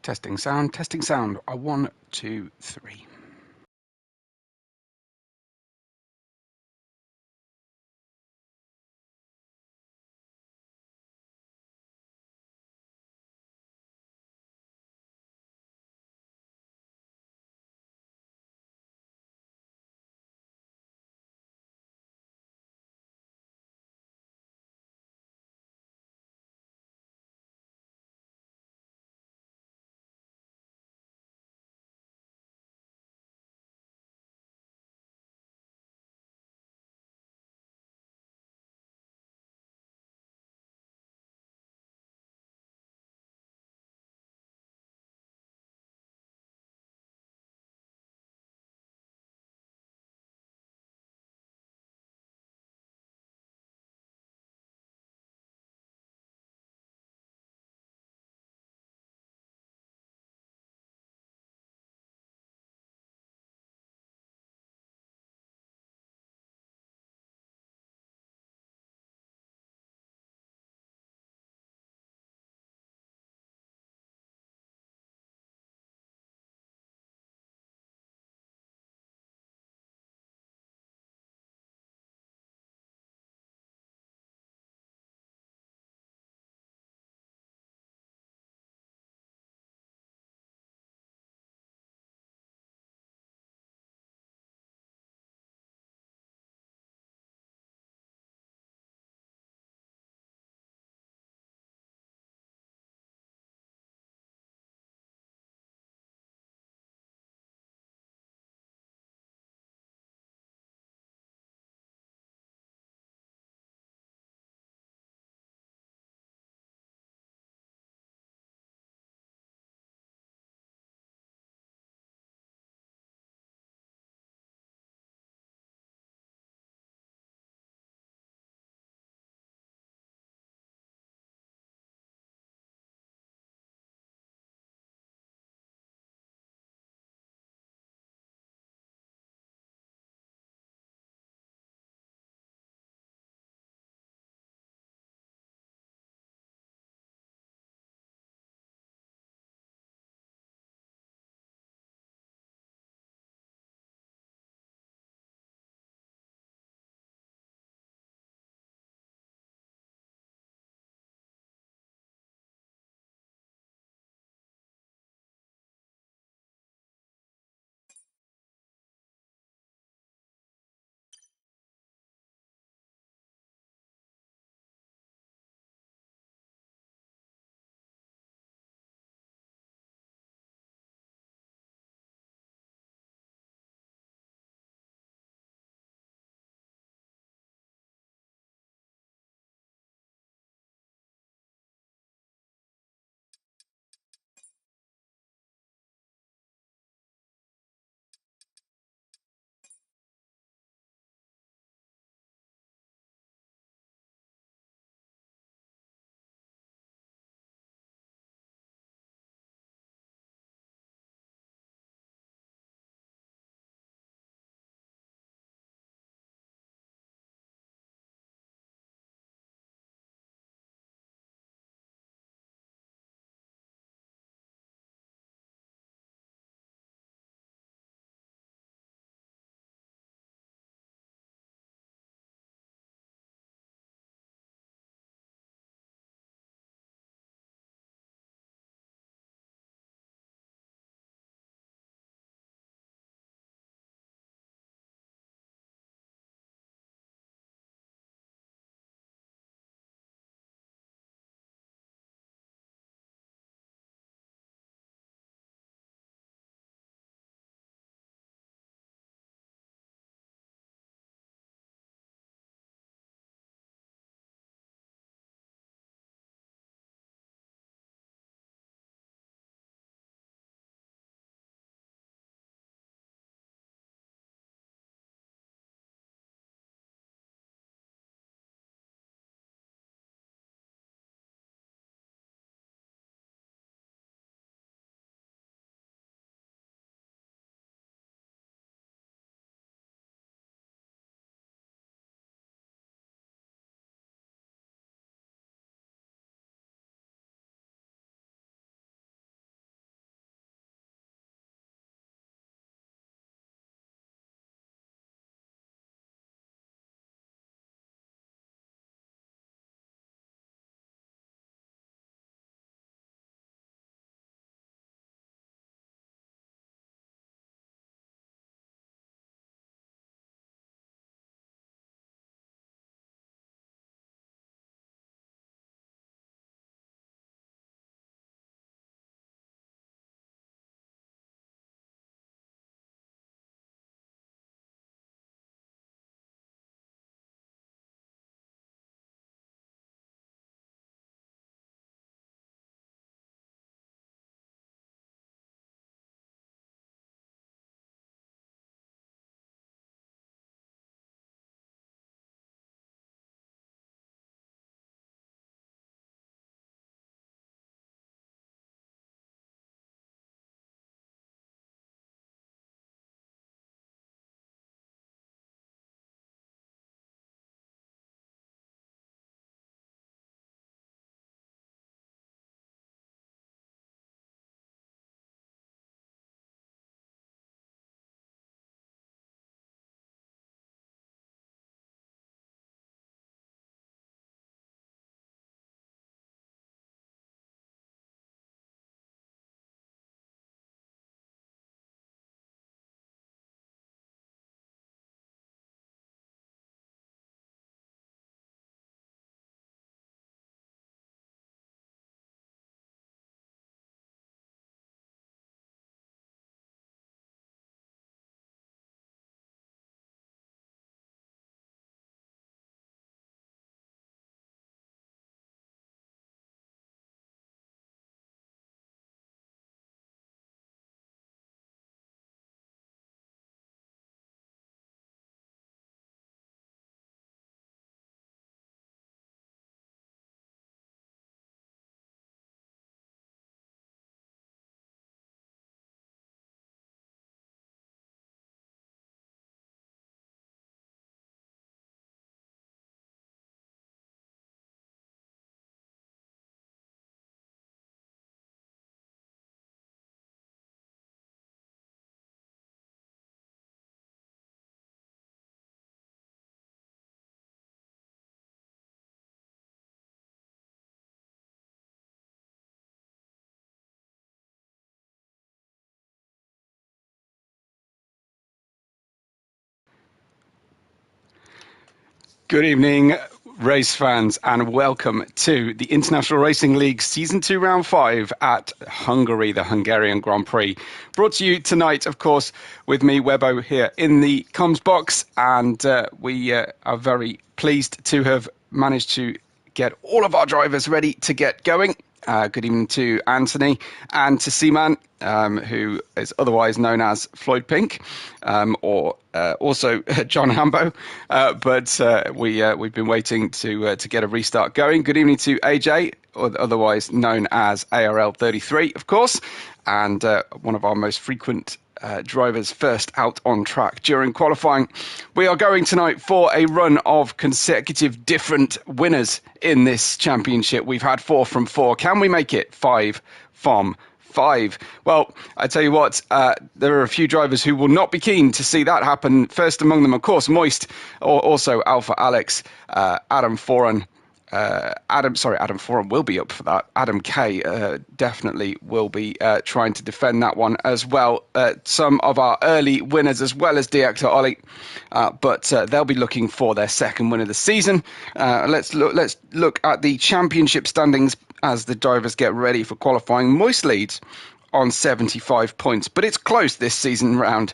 Testing sound, testing sound. 1, 2, 3. Good evening, race fans, and welcome to the International Racing League Season 2, Round 5 at Hungary, the Hungarian Grand Prix. Brought to you tonight, of course, with me, Webbo, here in the comms box, and we are very pleased to have managed to get all of our drivers ready to get going. Good evening to Anthony and to Seaman, who is otherwise known as Floyd Pink, or also John Hambo. But we've been waiting to get a restart going. Good evening to AJ, or otherwise known as ARL 33, of course, and one of our most frequent drivers first out on track during qualifying. We are going tonight for a run of consecutive different winners in this championship. We've had 4 from 4. Can we make it 5 from 5? Well, I tell you what, there are a few drivers who will not be keen to see that happen. First among them, of course, Moist, or also Alpha Alex, Adam Foran. Adam Foran will be up for that. Adam K definitely will be trying to defend that one as well. Some of our early winners as well as Director Ollie, but they'll be looking for their second win of the season. Let's look at the championship standings as the drivers get ready for qualifying. Moist leads on 75 points, but it's close this season round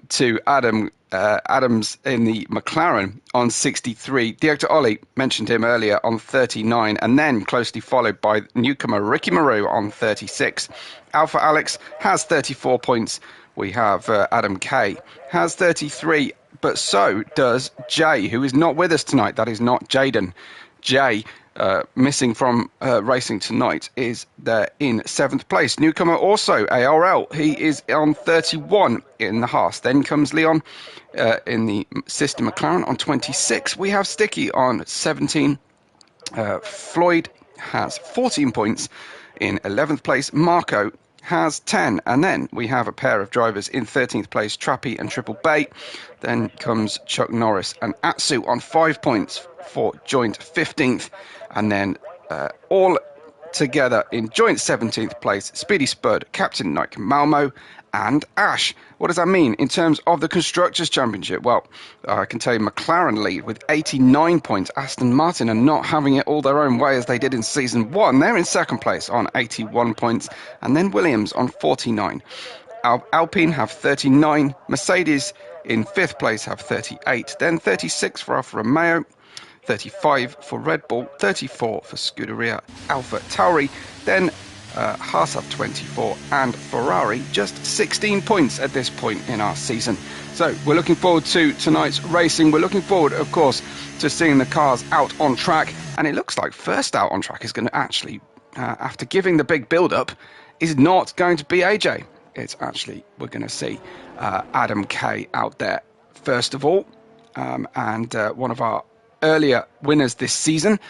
to Adams in the McLaren on 63. Director Ollie, mentioned him earlier, on 39, and then closely followed by newcomer Ricky Maru on 36. Alpha Alex has 34 points. We have Adam K has 33, but so does Jay, who is not with us tonight. That is not Jaden. Jay, missing from racing tonight, is there in 7th place. Newcomer also ARL. He is on 31 in the Haas. Then comes Leon in the Sister McLaren on 26. We have Sticky on 17. Floyd has 14 points in 11th place. Marco has 10, and then we have a pair of drivers in 13th place, Trappy and Triple Bay. Then comes Chuck Norris and Atsu on 5 points for joint 15th, and then all together in joint 17th place, Speedy Spud, Captain Nike Malmo, and Ash. What does that mean in terms of the Constructors' Championship? Well, I can tell you McLaren lead with 89 points. Aston Martin are not having it all their own way as they did in Season 1. They're in 2nd place on 81 points, and then Williams on 49. Alpine have 39. Mercedes in 5th place have 38. Then 36 for Alfa Romeo. 35 for Red Bull, 34 for Scuderia Alpha Tauri, then Haas have 24, and Ferrari just 16 points at this point in our season. So we're looking forward to tonight's racing. We're looking forward, of course, to seeing the cars out on track, and it looks like first out on track is going to actually, after giving the big build-up, is not going to be AJ. It's actually, we're going to see Adam K out there first of all, and one of our earlier winners this season.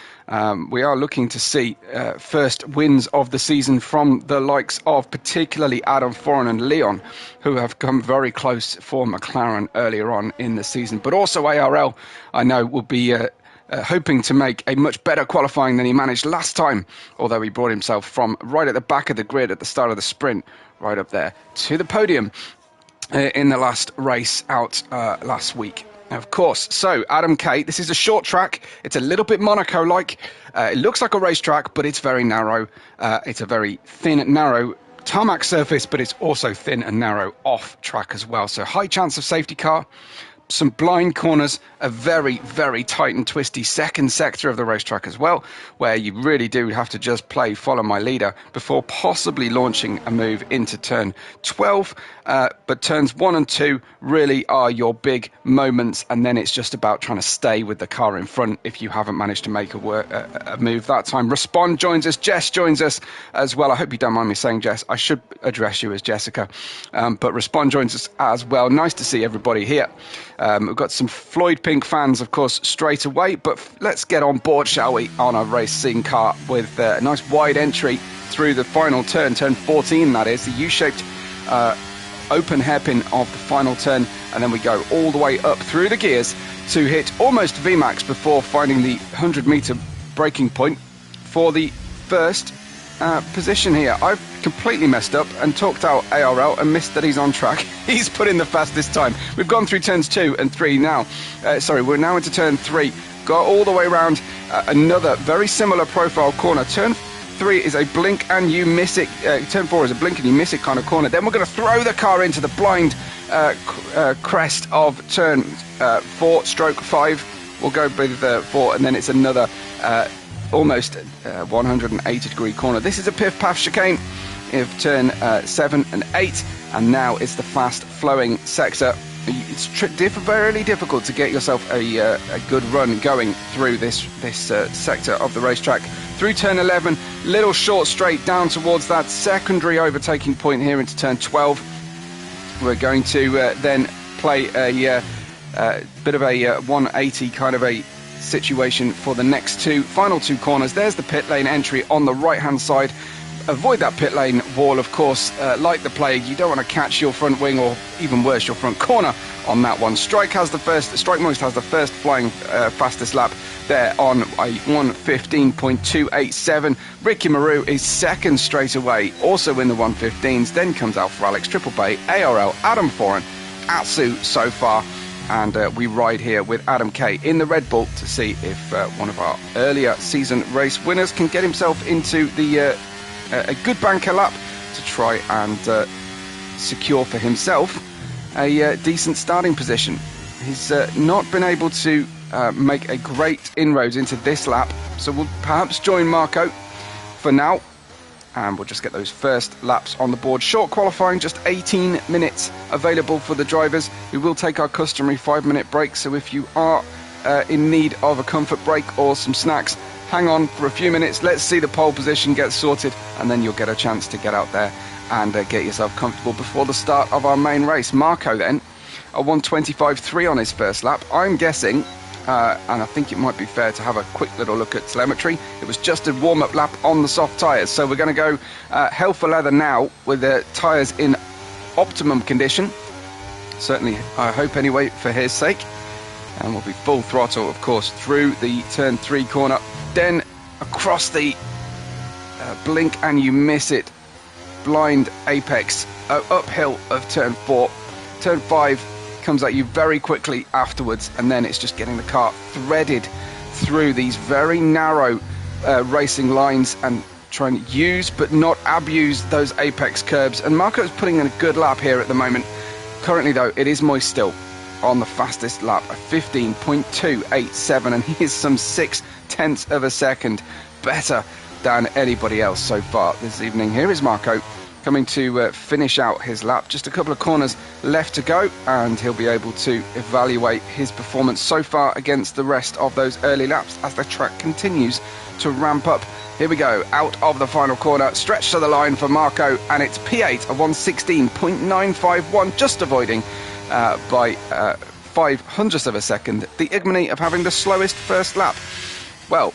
We are looking to see first wins of the season from the likes of particularly Adam Foran and Leon, who have come very close for McLaren earlier on in the season. But also ARL, I know, will be hoping to make a much better qualifying than he managed last time, although he brought himself from right at the back of the grid at the start of the sprint right up there to the podium in the last race out last week. Of course. So, Adam K, this is a short track. It's a little bit Monaco-like. It looks like a racetrack, but it's very narrow. It's a very thin, narrow tarmac surface, but it's also thin and narrow off track as well. So, high chance of safety car. Some blind corners, a very, very tight and twisty second sector of the racetrack as well, where you really do have to just follow my leader before possibly launching a move into turn 12. But turns 1 and 2 really are your big moments, and then it's just about trying to stay with the car in front if you haven't managed to make a move that time. Respond joins us. Jess joins us as well. I hope you don't mind me saying Jess. I should address you as Jessica. But Respond joins us as well. Nice to see everybody here. We've got some Floyd Pink fans, of course, straight away, but let's get on board, shall we, on a racing car with a nice wide entry through the final turn 14, that is, the U-shaped open hairpin of the final turn, and then we go all the way up through the gears to hit almost VMAX before finding the 100-metre braking point for the first position here. I've completely messed up and talked out ARL and missed that he's on track. He's put in the fastest time. We've gone through turns 2 and 3 now. We're now into turn 3. Got all the way around another very similar profile corner. Turn 3 is a blink and you miss it. Turn 4 is a blink and you miss it kind of corner. Then we're going to throw the car into the blind crest of turn 4/5. We'll go with 4, and then it's another almost 180-degree corner. This is a piff-paff chicane of turn 7 and 8, and now it's the fast-flowing sector. It's very difficult to get yourself a good run going through this sector of the racetrack. Through turn 11, little short straight down towards that secondary overtaking point here into turn 12. We're going to then play a bit of a 180 kind of a situation for the next final two corners. There's the pit lane entry on the right-hand side. Avoid that pit lane wall, of course, like the plague. You don't want to catch your front wing, or even worse, your front corner on that one. Strike Moist has the first flying fastest lap there on a 1:15.287. Ricky Maru is second straight away, also in the 1:15s. Then comes Alpha Alex, Triple Bay, ARL, Adam Foran, Atsu so far. And we ride here with Adam Kay in the Red Bull to see if one of our earlier season race winners can get himself into the a good banker lap to try and secure for himself a decent starting position. He's not been able to make a great inroads into this lap, so we'll perhaps join Marco for now, and we'll just get those first laps on the board. Short qualifying, just 18 minutes available for the drivers. We will take our customary 5-minute break, so if you are in need of a comfort break or some snacks, hang on for a few minutes. Let's see the pole position get sorted, and then you'll get a chance to get out there and get yourself comfortable before the start of our main race. Marco then, a 1:25.3 on his first lap. I'm guessing, and I think it might be fair to have a quick little look at telemetry. It was just a warm-up lap on the soft tyres, so we're going to go hell for leather now with the tyres in optimum condition. Certainly, I hope anyway, for his sake. And we'll be full throttle, of course, through the turn 3 corner. Then across the blink and you miss it blind apex uphill of turn 4. Turn 5 comes at you very quickly afterwards, and then it's just getting the car threaded through these very narrow racing lines and trying to use but not abuse those apex curbs. And Marco's putting in a good lap here at the moment. Currently though, it is moist still on the fastest lap, a 15.287, and he is some 0.6 of a second better than anybody else so far this evening. Here is Marco coming to finish out his lap. Just a couple of corners left to go, and he'll be able to evaluate his performance so far against the rest of those early laps as the track continues to ramp up. Here we go, out of the final corner, stretch to the line for Marco, and it's P8, a 1:16.951, just avoiding by 0.05 of a second the ignominy of having the slowest first lap. Well,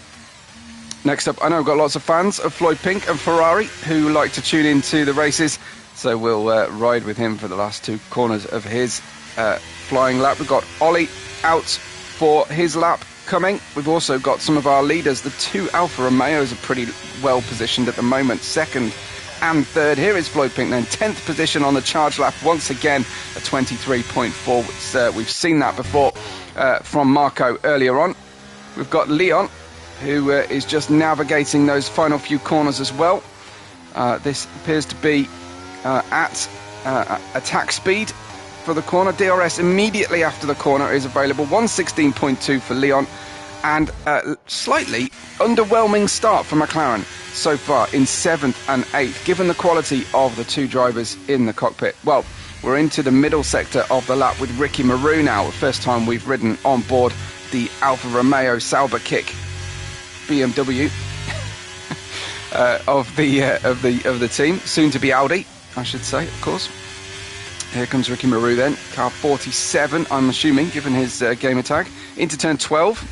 next up, I know I've got lots of fans of Floyd Pink and Ferrari who like to tune into the races, so we'll ride with him for the last two corners of his flying lap. We've got Ollie out for his lap coming. We've also got some of our leaders. The two Alfa Romeos are pretty well positioned at the moment, second and third. Here is Floyd Pink then, 10th position on the charge lap, once again a 23.4, which we've seen that before from Marco earlier on. We've got Leon, who is just navigating those final few corners as well. This appears to be at attack speed for the corner. DRS immediately after the corner is available, 1:16.2 for Leon, and slightly underwhelming start for McLaren so far in 7th and 8th, given the quality of the two drivers in the cockpit. Well, we're into the middle sector of the lap with Ricky Maru now, the first time we've ridden on board the Alfa Romeo Sauber Kick BMW of the team, soon to be Audi, I should say, of course. Here comes Ricky Maru then, car 47, I'm assuming, given his gamer tag, into turn 12.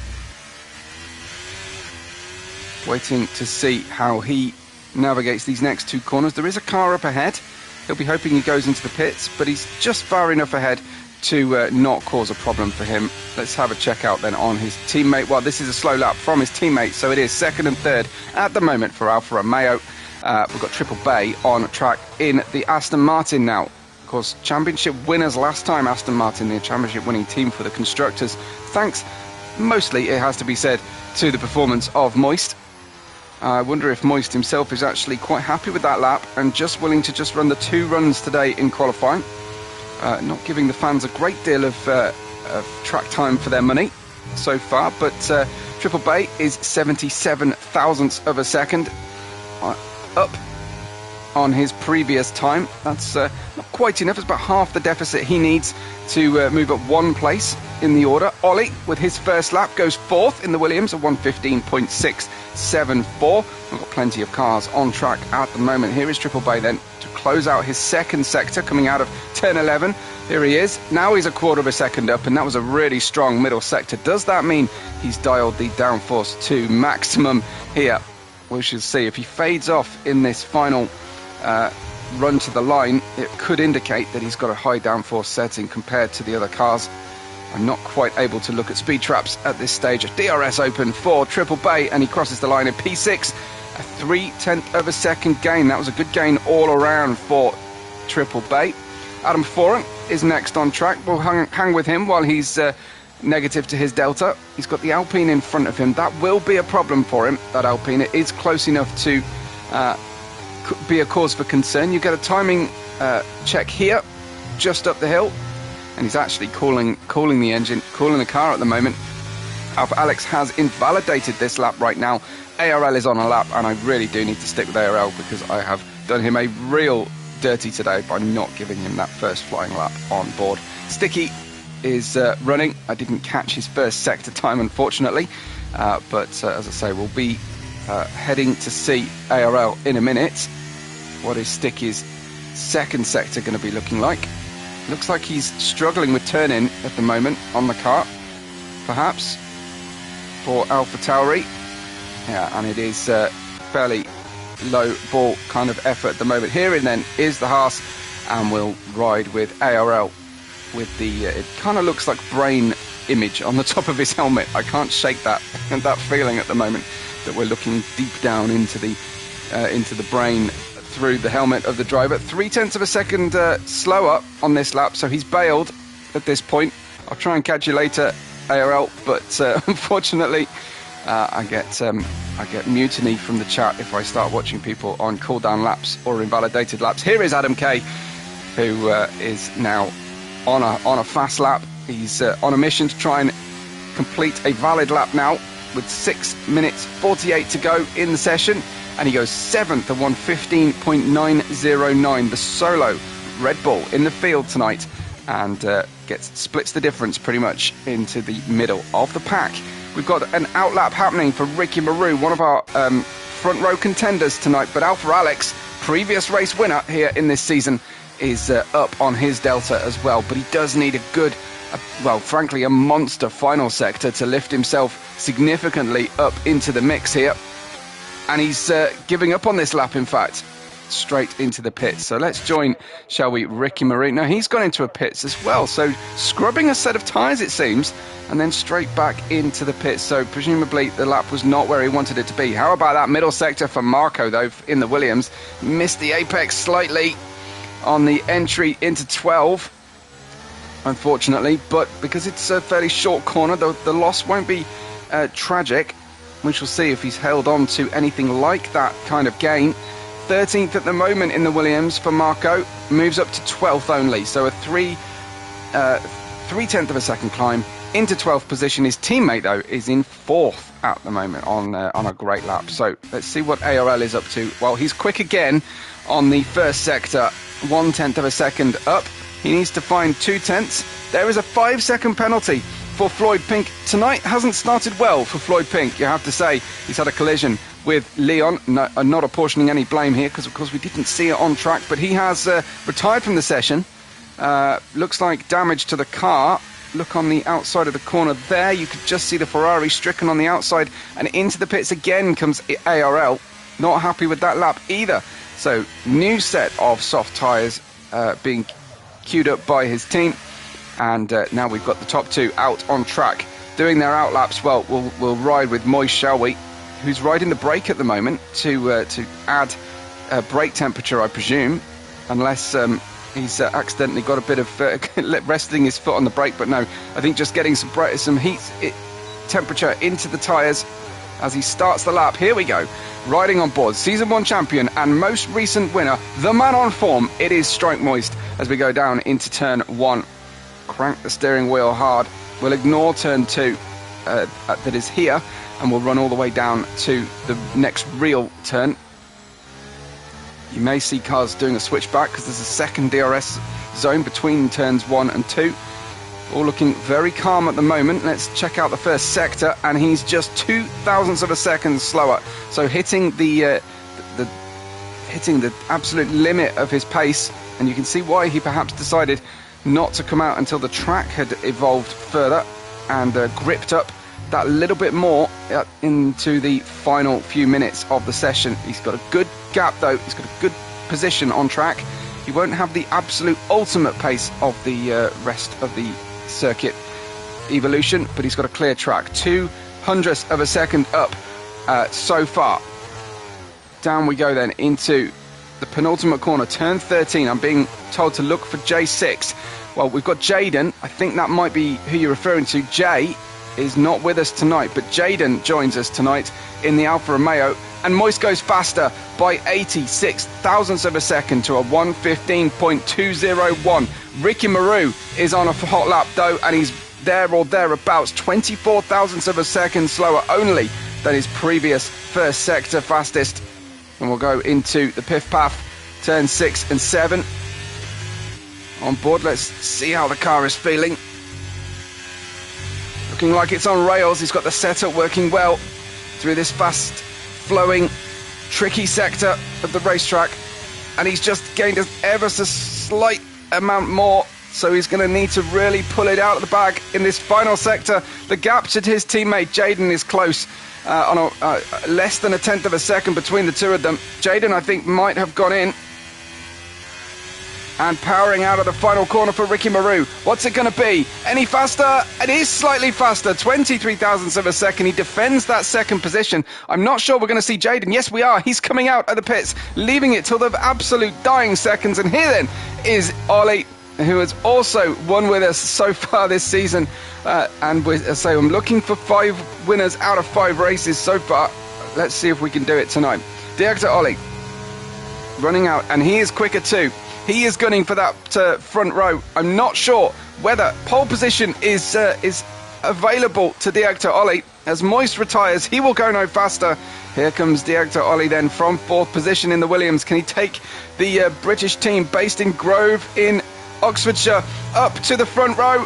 Waiting to see how he navigates these next two corners. There is a car up ahead. He'll be hoping he goes into the pits, but he's just far enough ahead to not cause a problem for him. Let's have a check out then on his teammate. Well, this is a slow lap from his teammate, so it is second and third at the moment for Alfa Romeo. We've got Triple Bay on track in the Aston Martin now. Of course, championship winners last time, Aston Martin, the championship winning team for the constructors. Thanks, mostly, it has to be said, to the performance of Moist. I wonder if Moist himself is actually quite happy with that lap and just willing to just run the 2 runs today in qualifying. Not giving the fans a great deal of track time for their money so far, but Triple Bay is 77 thousandths of a second up on his previous time. That's not quite enough. It's about half the deficit he needs to move up 1 place in the order. Ollie, with his first lap, goes 4th in the Williams, a 1:15.674. We've got plenty of cars on track at the moment. Here is Triple Bay then to close out his second sector, coming out of turn 11. Here he is. Now he's a 1/4 of a second up, and that was a really strong middle sector. Does that mean he's dialed the downforce to maximum here? We shall see. If he fades off in this final run to the line, it could indicate that he's got a high downforce setting compared to the other cars. I'm not quite able to look at speed traps at this stage. A DRS open for Triple Bay, and he crosses the line in P6, a 0.3 of a second gain. That was a good gain all around for Triple Bay. Adam Foran is next on track. We'll hang with him while he's negative to his delta. He's got the Alpine in front of him. That will be a problem for him, that Alpine. It is close enough to be a cause for concern. You get a timing check here, just up the hill, and he's actually cooling the engine, cooling the car at the moment. Alpha Alex has invalidated this lap right now. ARL is on a lap, and I really do need to stick with ARL because I have done him a real dirty today by not giving him that first flying lap on board. Sticky is running. I didn't catch his first sector time, unfortunately, but as I say, we'll be heading to see ARL in a minute. What is Sticky's second sector going to be looking like? Looks like he's struggling with turn-in at the moment on the car, perhaps, for Alpha Tauri. Yeah, and it is fairly low ball kind of effort at the moment. Here and then is the Haas, and we'll ride with ARL with the, it kind of looks like brain image on the top of his helmet. I can't shake that feeling at the moment that we're looking deep down into the brain through the helmet of the driver. 0.3 of a second slower on this lap, so he's bailed at this point. I'll try and catch you later, ARL, but unfortunately I get mutiny from the chat if I start watching people on cooldown laps or invalidated laps. Here is Adam Kay, who is now on a fast lap. He's on a mission to try and complete a valid lap now, with 6 minutes 48 to go in the session, and he goes 7th at 1:15.909. The solo Red Bull in the field tonight, and splits the difference pretty much into the middle of the pack. We've got an outlap happening for Ricky Maru, one of our front row contenders tonight, but Alpha Alex, previous race winner here in this season, is up on his delta as well, but he does need a good, well, frankly, a monster final sector to lift himself significantly up into the mix here. And he's giving up on this lap, in fact, straight into the pits. So let's join, shall we, Ricky Marie. Now, he's gone into a pits as well, so scrubbing a set of tyres, it seems, and then straight back into the pits. So presumably the lap was not where he wanted it to be. How about that middle sector for Marco, though, in the Williams? Missed the apex slightly on the entry into 12, unfortunately, but because it's a fairly short corner, the loss won't be tragic. We shall see if he's held on to anything like that kind of gain. 13th at the moment in the Williams for Marco, moves up to 12th only, so a 3/10 of a second climb into 12th position. His teammate, though, is in 4th at the moment on a great lap. So let's see what ARL is up to. Well, he's quick again on the first sector, 1/10 of a second up. He needs to find 2/10. There is a 5-second penalty for Floyd Pink. Tonight hasn't started well for Floyd Pink, you have to say. He's had a collision with Leon. Not apportioning any blame here, because of course we didn't see it on track, but he has retired from the session. Looks like damage to the car. Look on the outside of the corner there, you could just see the Ferrari stricken on the outside, and into the pits again comes ARL. Not happy with that lap either. So new set of soft tyres being queued up by his team, and now we've got the top two out on track doing their outlaps. Well, we'll ride with Moise, shall we, who's riding the brake at the moment to add brake temperature, I presume, unless he's accidentally got a bit of resting his foot on the brake. But no, I think just getting some heat temperature into the tyres as he starts the lap. Here we go, riding on board Season 1 champion and most recent winner, the man on form. It is Strike Moist as we go down into turn 1. Crank the steering wheel hard. We'll ignore turn 2 that is here, and we'll run all the way down to the next real turn. You may see cars doing a switchback because there's a second DRS zone between turns 1 and 2. All looking very calm at the moment. Let's check out the first sector, and he's just 0.02 of a second slower. So hitting the absolute limit of his pace, and you can see why he perhaps decided not to come out until the track had evolved further and gripped up that little bit more into the final few minutes of the session. He's got a good gap though. He's got a good position on track. He won't have the absolute ultimate pace of the rest of the circuit evolution, but he's got a clear track. 0.02 of a second up so far. Down we go then into the penultimate corner, turn 13. I'm being told to look for J6. Well, we've got Jaden. I think that might be who you're referring to. Jay is not with us tonight, but Jaden joins us tonight in the Alfa Romeo, and Moist goes faster by 86 thousandths of a second to a 1:15.201. Ricky Maru is on a hot lap though, and he's there or thereabouts, 24 thousandths of a second slower only than his previous first sector fastest. And we'll go into the Piff Path, turn 6 and 7. On board, let's see how the car is feeling. Looking like it's on rails. He's got the setup working well through this fast-flowing, tricky sector of the racetrack. And he's just gained an ever so slight amount more, so he's going to need to really pull it out of the bag in this final sector. The gap to his teammate Jaden is close, on less than 1/10 of a second between the two of them. Jaden, I think, might have gone in. And powering out of the final corner for Ricky Maru. What's it going to be? Any faster? It is slightly faster, 23 thousandths of a second. He defends that second position. I'm not sure we're going to see Jaden. Yes, we are. He's coming out of the pits, leaving it till the absolute dying seconds. And here then is Ollie, who has also won with us so far this season. So I'm looking for 5 winners out of 5 races so far. Let's see if we can do it tonight. Director Ollie running out, and he is quicker too. He is gunning for that front row. I'm not sure whether pole position is available to Director Ollie. As Moist retires, he will go no faster. Here comes Director Ollie then from 4th position in the Williams. Can he take the British team based in Grove in Oxfordshire up to the front row?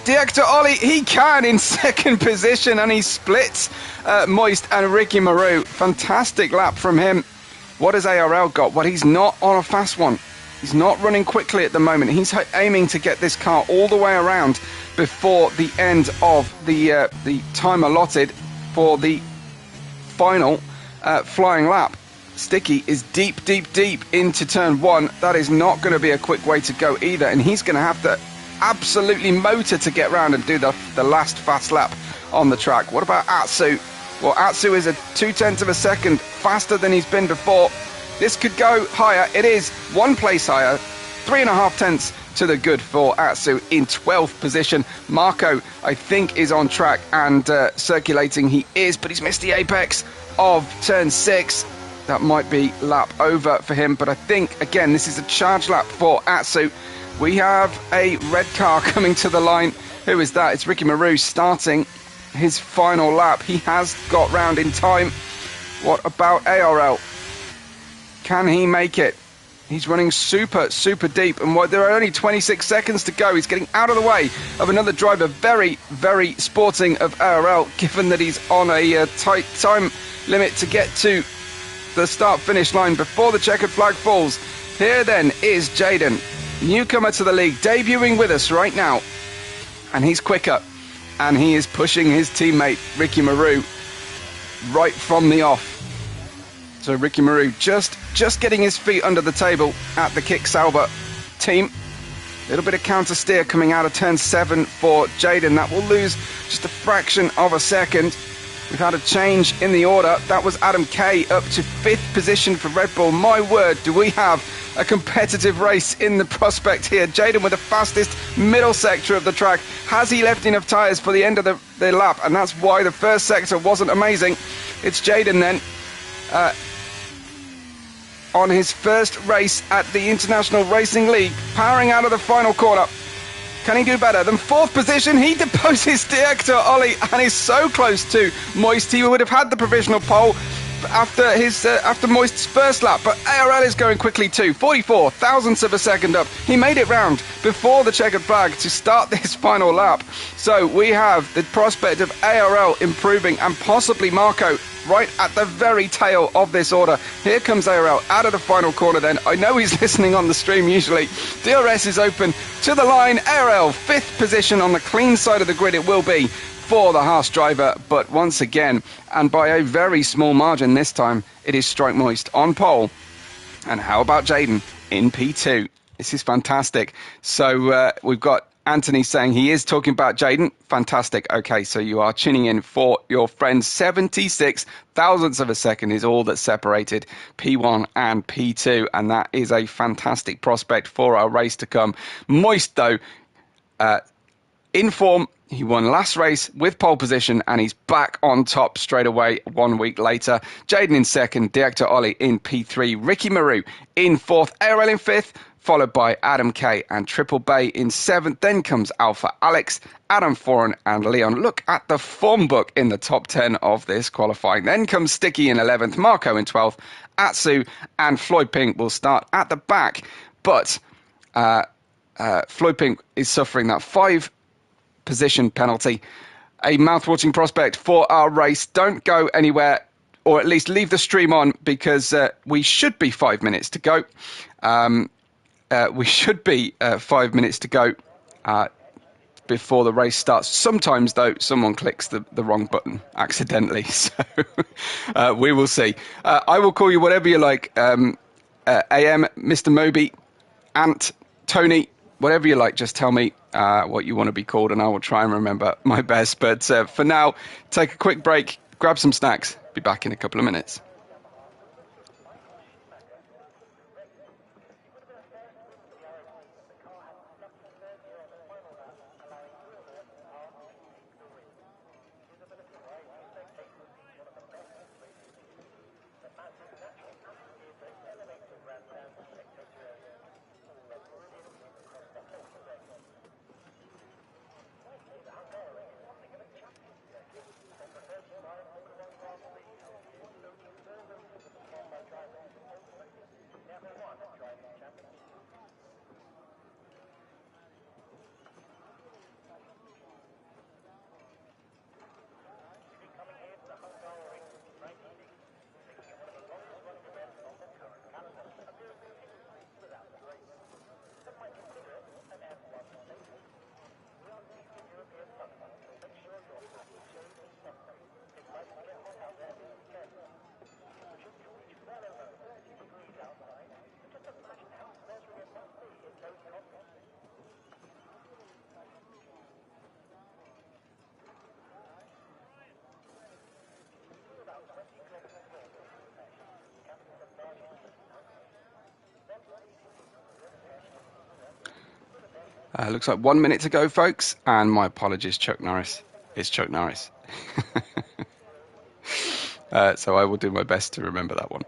Director Ollie, he can in 2nd position, and he splits Moist and Ricky Maru. Fantastic lap from him. What has ARL got? Well, he's not on a fast one. He's not running quickly at the moment. He's aiming to get this car all the way around before the end of the time allotted for the final flying lap. Sticky is deep, deep, deep into turn 1. That is not going to be a quick way to go either, and he's going to have to absolutely motor to get round and do the last fast lap on the track. What about Atsu? Well, Atsu is a 0.2 of a second faster than he's been before. This could go higher. It is 1 place higher, 3.5 tenths to the good for Atsu in 12th position. Marco, I think, is on track and circulating. He is, but he's missed the apex of turn 6. That might be lap over for him, but I think, again, this is a charge lap for Atsu. We have a red car coming to the line. Who is that? It's Ricky Maru starting his final lap. He has got round in time. What about ARL? Can he make it? He's running super, super deep, and there are only 26 seconds to go. He's getting out of the way of another driver. Very, very sporting of ARL, given that he's on a tight time limit to get to the start-finish line before the checkered flag falls. Here then is Jaden, newcomer to the league, debuting with us right now, and he's quicker, and he is pushing his teammate Ricky Maru right from the off. So Ricky Maru just getting his feet under the table at the Kick Sauber team. A little bit of counter steer coming out of turn 7 for Jaden. That will lose just a fraction of a second. We've had a change in the order. That was Adam Kay up to 5th position for Red Bull. My word, do we have a competitive race in the prospect here. Jayden with the fastest middle sector of the track. Has he left enough tyres for the end of the lap? And that's why the first sector wasn't amazing. It's Jayden then on his first race at the International Racing League, powering out of the final corner. Can he do better than 4th position? He deposes Director Ollie and is so close to Moist. He would have had the provisional pole after Moist's first lap, but ARL is going quickly too. 44 thousandths of a second up. He made it round before the checkered flag to start this final lap. So we have the prospect of ARL improving and possibly Marco right at the very tail of this order. Here comes ARL out of the final corner then. I know he's listening on the stream usually. DRS is open to the line. ARL 5th position on the clean side of the grid it will be for the Haas driver, but once again, and by a very small margin this time, it is Strike Moist on pole. And how about Jayden in P2? This is fantastic. So we've got Anthony saying he is talking about Jayden. Fantastic. Okay, so you are tuning in for your friends. 76 thousandths of a second is all that separated P1 and P2, and that is a fantastic prospect for our race to come. Moist, though, in form. He won last race with pole position and he's back on top straight away 1 week later. Jayden in 2nd, Director Ollie in P3, Ricky Maru in 4th, ARL in 5th, followed by Adam Kay and Triple Bay in 7th. Then comes Alpha Alex, Adam Foran and Leon. Look at the form book in the top 10 of this qualifying. Then comes Sticky in 11th, Marco in 12th, Atsu and Floyd Pink will start at the back. But Floyd Pink is suffering that 5 position penalty. A mouth-watering prospect for our race. Don't go anywhere, or at least leave the stream on, because we should be 5 minutes to go. We should be 5 minutes to go before the race starts. Sometimes, though, someone clicks the wrong button accidentally, so we will see. I will call you whatever you like. AM, Mr. Moby, Ant, Tony, whatever you like, just tell me what you want to be called and I will try and remember my best. But for now, take a quick break, grab some snacks, be back in a couple of minutes. Looks like 1 minute to go, folks, and my apologies, Chuck Norris. It's Chuck Norris. So I will do my best to remember that one.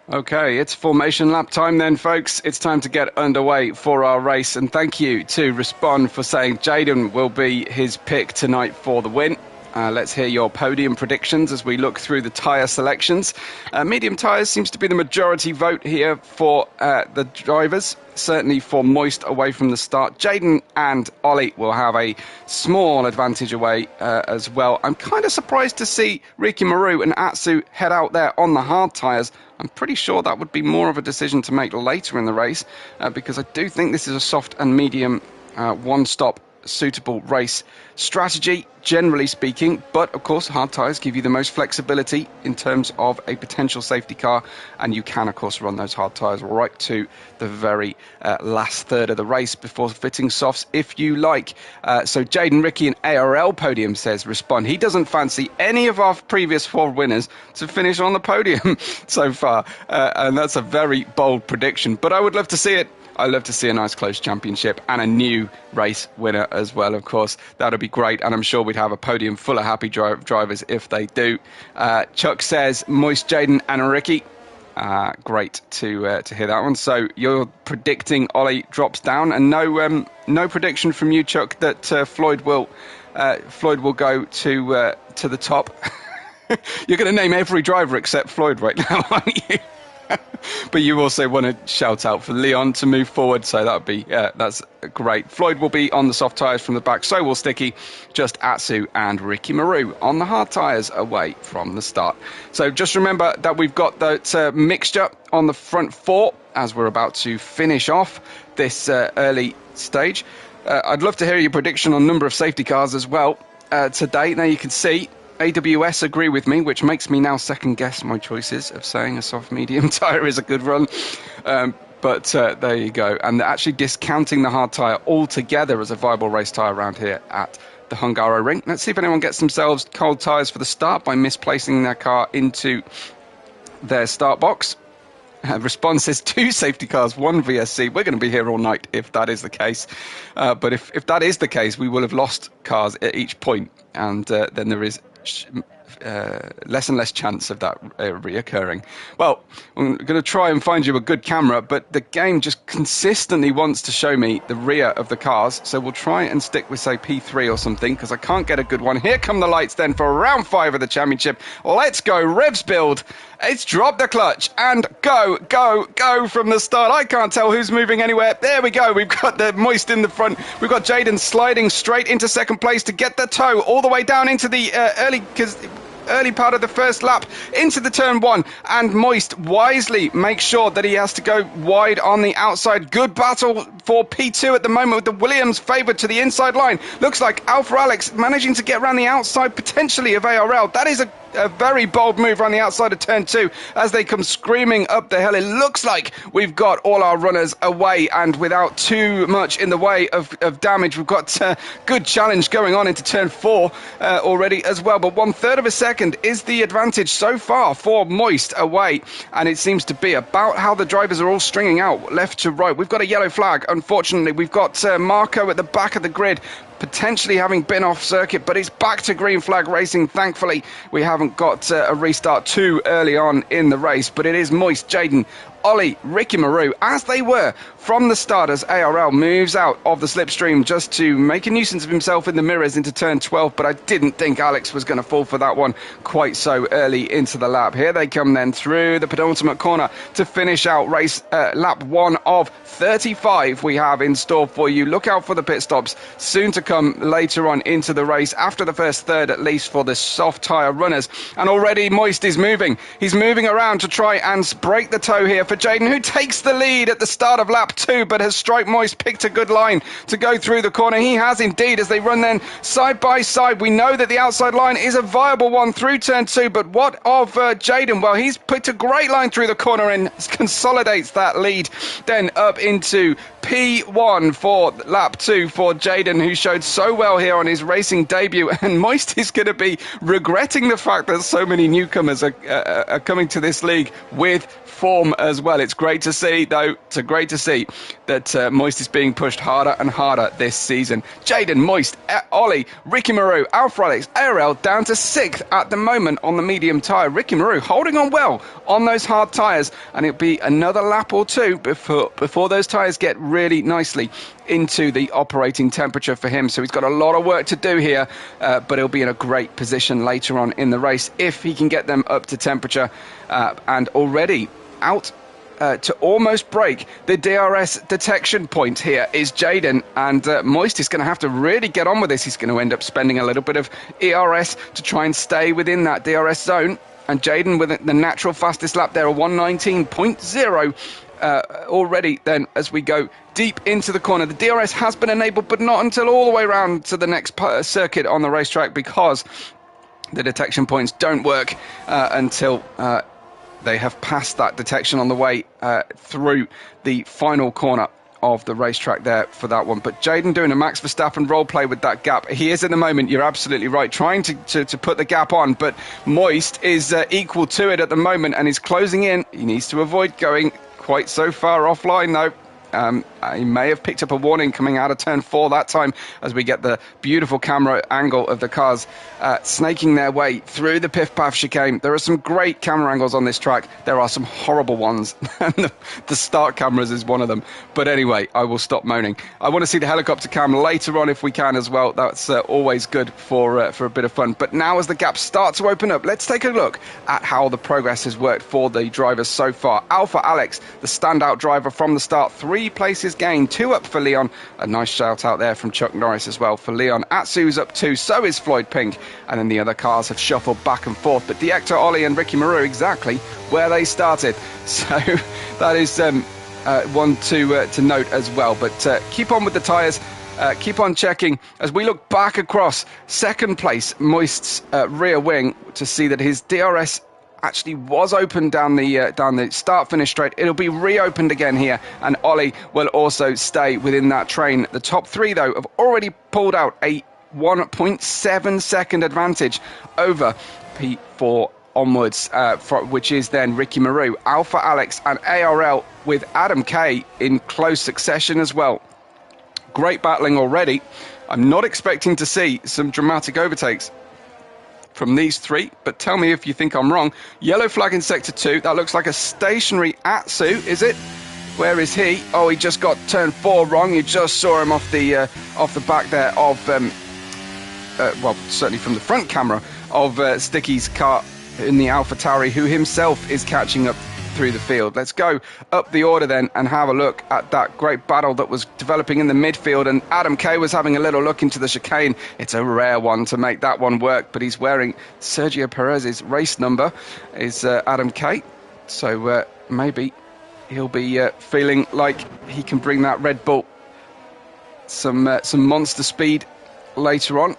Okay, it's formation lap time then, folks. It's time to get underway for our race. And thank you to Respond for saying Jayden will be his pick tonight for the win. Let's hear your podium predictions as we look through the tyre selections. Medium tyres seems to be the majority vote here for the drivers, certainly for Moist away from the start. Jayden and Ollie will have a small advantage away as well. I'm kind of surprised to see Ricky Maru and Atsu head out there on the hard tyres. I'm pretty sure that would be more of a decision to make later in the race because I do think this is a soft and medium one-stop suitable race strategy, generally speaking, but of course hard tyres give you the most flexibility in terms of a potential safety car, and you can of course run those hard tyres right to the very last third of the race before fitting softs if you like. So Jayden, Ricky and ARL podium, says Respond. He doesn't fancy any of our previous 4 winners to finish on the podium so far, and that's a very bold prediction, but I would love to see it. I'd love to see a nice close championship and a new race winner as well, of course. That would be great, and I'm sure we'd have a podium full of happy drivers if they do. Chuck says Moist, Jayden and Ricky. Great to hear that one. So you're predicting Ollie drops down, and no prediction from you, Chuck, that Floyd will go to the top. You're going to name every driver except Floyd right now, aren't you? But you also want to shout out for Leon to move forward, so that's great. Floyd will be on the soft tyres from the back, so will Sticky. Just Atsu and Ricky Maru on the hard tyres away from the start. So just remember that we've got that mixture on the front 4 as we're about to finish off this early stage. I'd love to hear your prediction on number of safety cars as well today. Now you can see AWS agree with me, which makes me now second guess my choices of saying a soft medium tyre is a good run. But there you go. And they're actually discounting the hard tyre altogether as a viable race tyre around here at the Hungaro Ring. Let's see if anyone gets themselves cold tyres for the start by misplacing their car into their start box. Response says 2 safety cars, 1 VSC. We're going to be here all night if that is the case. But if that is the case, we will have lost cars at each point, and then there is less and less chance of that reoccurring. Well, I'm going to try and find you a good camera, but the game just consistently wants to show me the rear of the cars, so we'll try and stick with, say, P3 or something, because I can't get a good one. Here come the lights then for round 5 of the championship. Let's go, revs build. It's drop the clutch and go from the start. I can't tell who's moving anywhere. There we go. We've got the Moist in the front. We've got Jayden sliding straight into second place to get the toe all the way down into the early part of the first lap into the turn 1, and Moist wisely makes sure that he has to go wide on the outside. Good battle for P2 at the moment with the Williams favoured to the inside line. Looks like Alpha Alex managing to get around the outside potentially of ARL. That is a very bold move around the outside of turn 2 as they come screaming up the hill. It looks like we've got all our runners away and without too much in the way of damage. We've got good challenge going on into turn 4 already as well, but 1/3 of a second is the advantage so far for Moist away, and it seems to be about how the drivers are all stringing out left to right. We've got a yellow flag, unfortunately. We've got Marco at the back of the grid potentially having been off circuit, but it's back to green flag racing. Thankfully, we haven't got a restart too early on in the race, but it is Moist, Jayden, Ollie, Ricky Maru, as they were from the start, as ARL moves out of the slipstream just to make a nuisance of himself in the mirrors into turn 12, but I didn't think Alex was going to fall for that one quite so early into the lap. Here they come then through the penultimate corner to finish out race lap 1 of 35 we have in store for you. Look out for the pit stops soon to come later on into the race, after the first third at least for the soft tyre runners. And already Moist is moving. He's moving around to try and break the toe here for Jayden, who takes the lead at the start of lap 2, but has Strike Moist picked a good line to go through the corner. He has indeed, as they run then side by side. We know that the outside line is a viable one through turn 2, but what of Jayden? Well, he's put a great line through the corner and consolidates that lead then up into P1 for lap 2 for Jayden, who showed so well here on his racing debut, and Moist is going to be regretting the fact that so many newcomers are coming to this league with form as as well. It's great to see, though. It's great to see that Moist is being pushed harder and harder this season. Jaden, Moist, Ollie, Ricky Maru, Alpha Alex, ARL down to 6th at the moment on the medium tyre. Ricky Maru holding on well on those hard tyres, and it'll be another lap or two before those tyres get really nicely into the operating temperature for him. So he's got a lot of work to do here, but he'll be in a great position later on in the race if he can get them up to temperature, and already out to almost break the DRS detection point. Here is Jaden, and Moist is going to have to really get on with this. He's going to end up spending a little bit of ERS to try and stay within that DRS zone, and Jaden with the natural fastest lap there, a 1:19.0 already then as we go deep into the corner. The DRS has been enabled, but not until all the way around to the next circuit on the racetrack, because the detection points don't work until they have passed that detection on the way through the final corner of the racetrack there for that one. But Jaden doing a Max Verstappen role play with that gap. He is in the moment, you're absolutely right, trying to put the gap on, but Moist is equal to it at the moment and is closing in. He needs to avoid going quite so far offline though. He may have picked up a warning coming out of turn 4 that time, as we get the beautiful camera angle of the cars snaking their way through the Piff Paff chicane. There are some great camera angles on this track. There are some horrible ones, and the start cameras is one of them. But anyway, I will stop moaning. I want to see the helicopter cam later on if we can as well. That's always good for a bit of fun. But now as the gaps start to open up, let's take a look at how the progress has worked for the drivers so far. Alpha Alex, the standout driver from the start, 3 places gained, 2 up for Leon. A nice shout out there from Chuck Norris as well for Leon. Atsu's up 2, so is Floyd Pink, and then the other cars have shuffled back and forth, but Diector, Ollie and Ricky Maru exactly where they started. So that is one to note as well. But keep on with the tyres. Keep on checking as we look back across second place Moist's rear wing to see that his DRS actually was open down the start-finish straight. It'll be reopened again here, and Ollie will also stay within that train. The top 3, though, have already pulled out a 1.7 second advantage over P4 onwards, which is then Ricky Maru, Alpha Alex and ARL, with Adam K in close succession as well. Great battling already. I'm not expecting to see some dramatic overtakes from these 3, but tell me if you think I'm wrong. Yellow flag in sector 2. That looks like a stationary Atsu, is it? Where is he? Oh, he just got turn 4 wrong. You just saw him off the back there of well, certainly from the front camera of Sticky's car in the AlphaTauri, who himself is catching up through the field. Let's go up the order then and have a look at that great battle that was developing in the midfield, and Adam K was having a little look into the chicane. It's a rare one to make that one work, but he's wearing Sergio Perez's race number, is Adam K, so maybe he'll be feeling like he can bring that Red Bull some monster speed later on.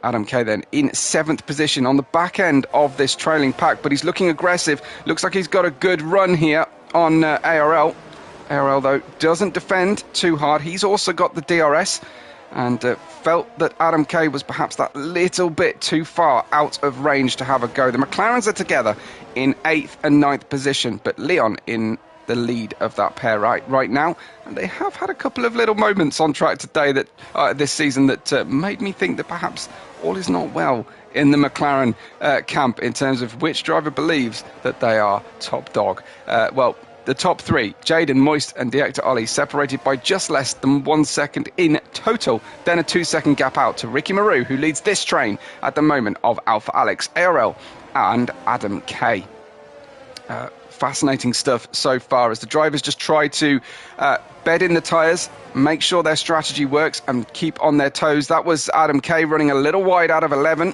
Adam K then in 7th position on the back end of this trailing pack, but he's looking aggressive. Looks like he's got a good run here on ARL. ARL, though, doesn't defend too hard. He's also got the DRS, and felt that Adam K was perhaps that little bit too far out of range to have a go. The McLarens are together in 8th and 9th position, but Leon in the lead of that pair right now, and they have had a couple of little moments on track today that this season that made me think that perhaps all is not well in the McLaren camp in terms of which driver believes that they are top dog. Well, the top 3, Jaden, Moist and Diector Ollie, separated by just less than 1 second in total, then a 2-second gap out to Ricky Maru, who leads this train at the moment, of Alpha Alex, ARL and Adam K. Fascinating stuff so far as the drivers just try to bed in the tyres, make sure their strategy works and keep on their toes. That was Adam K running a little wide out of 11.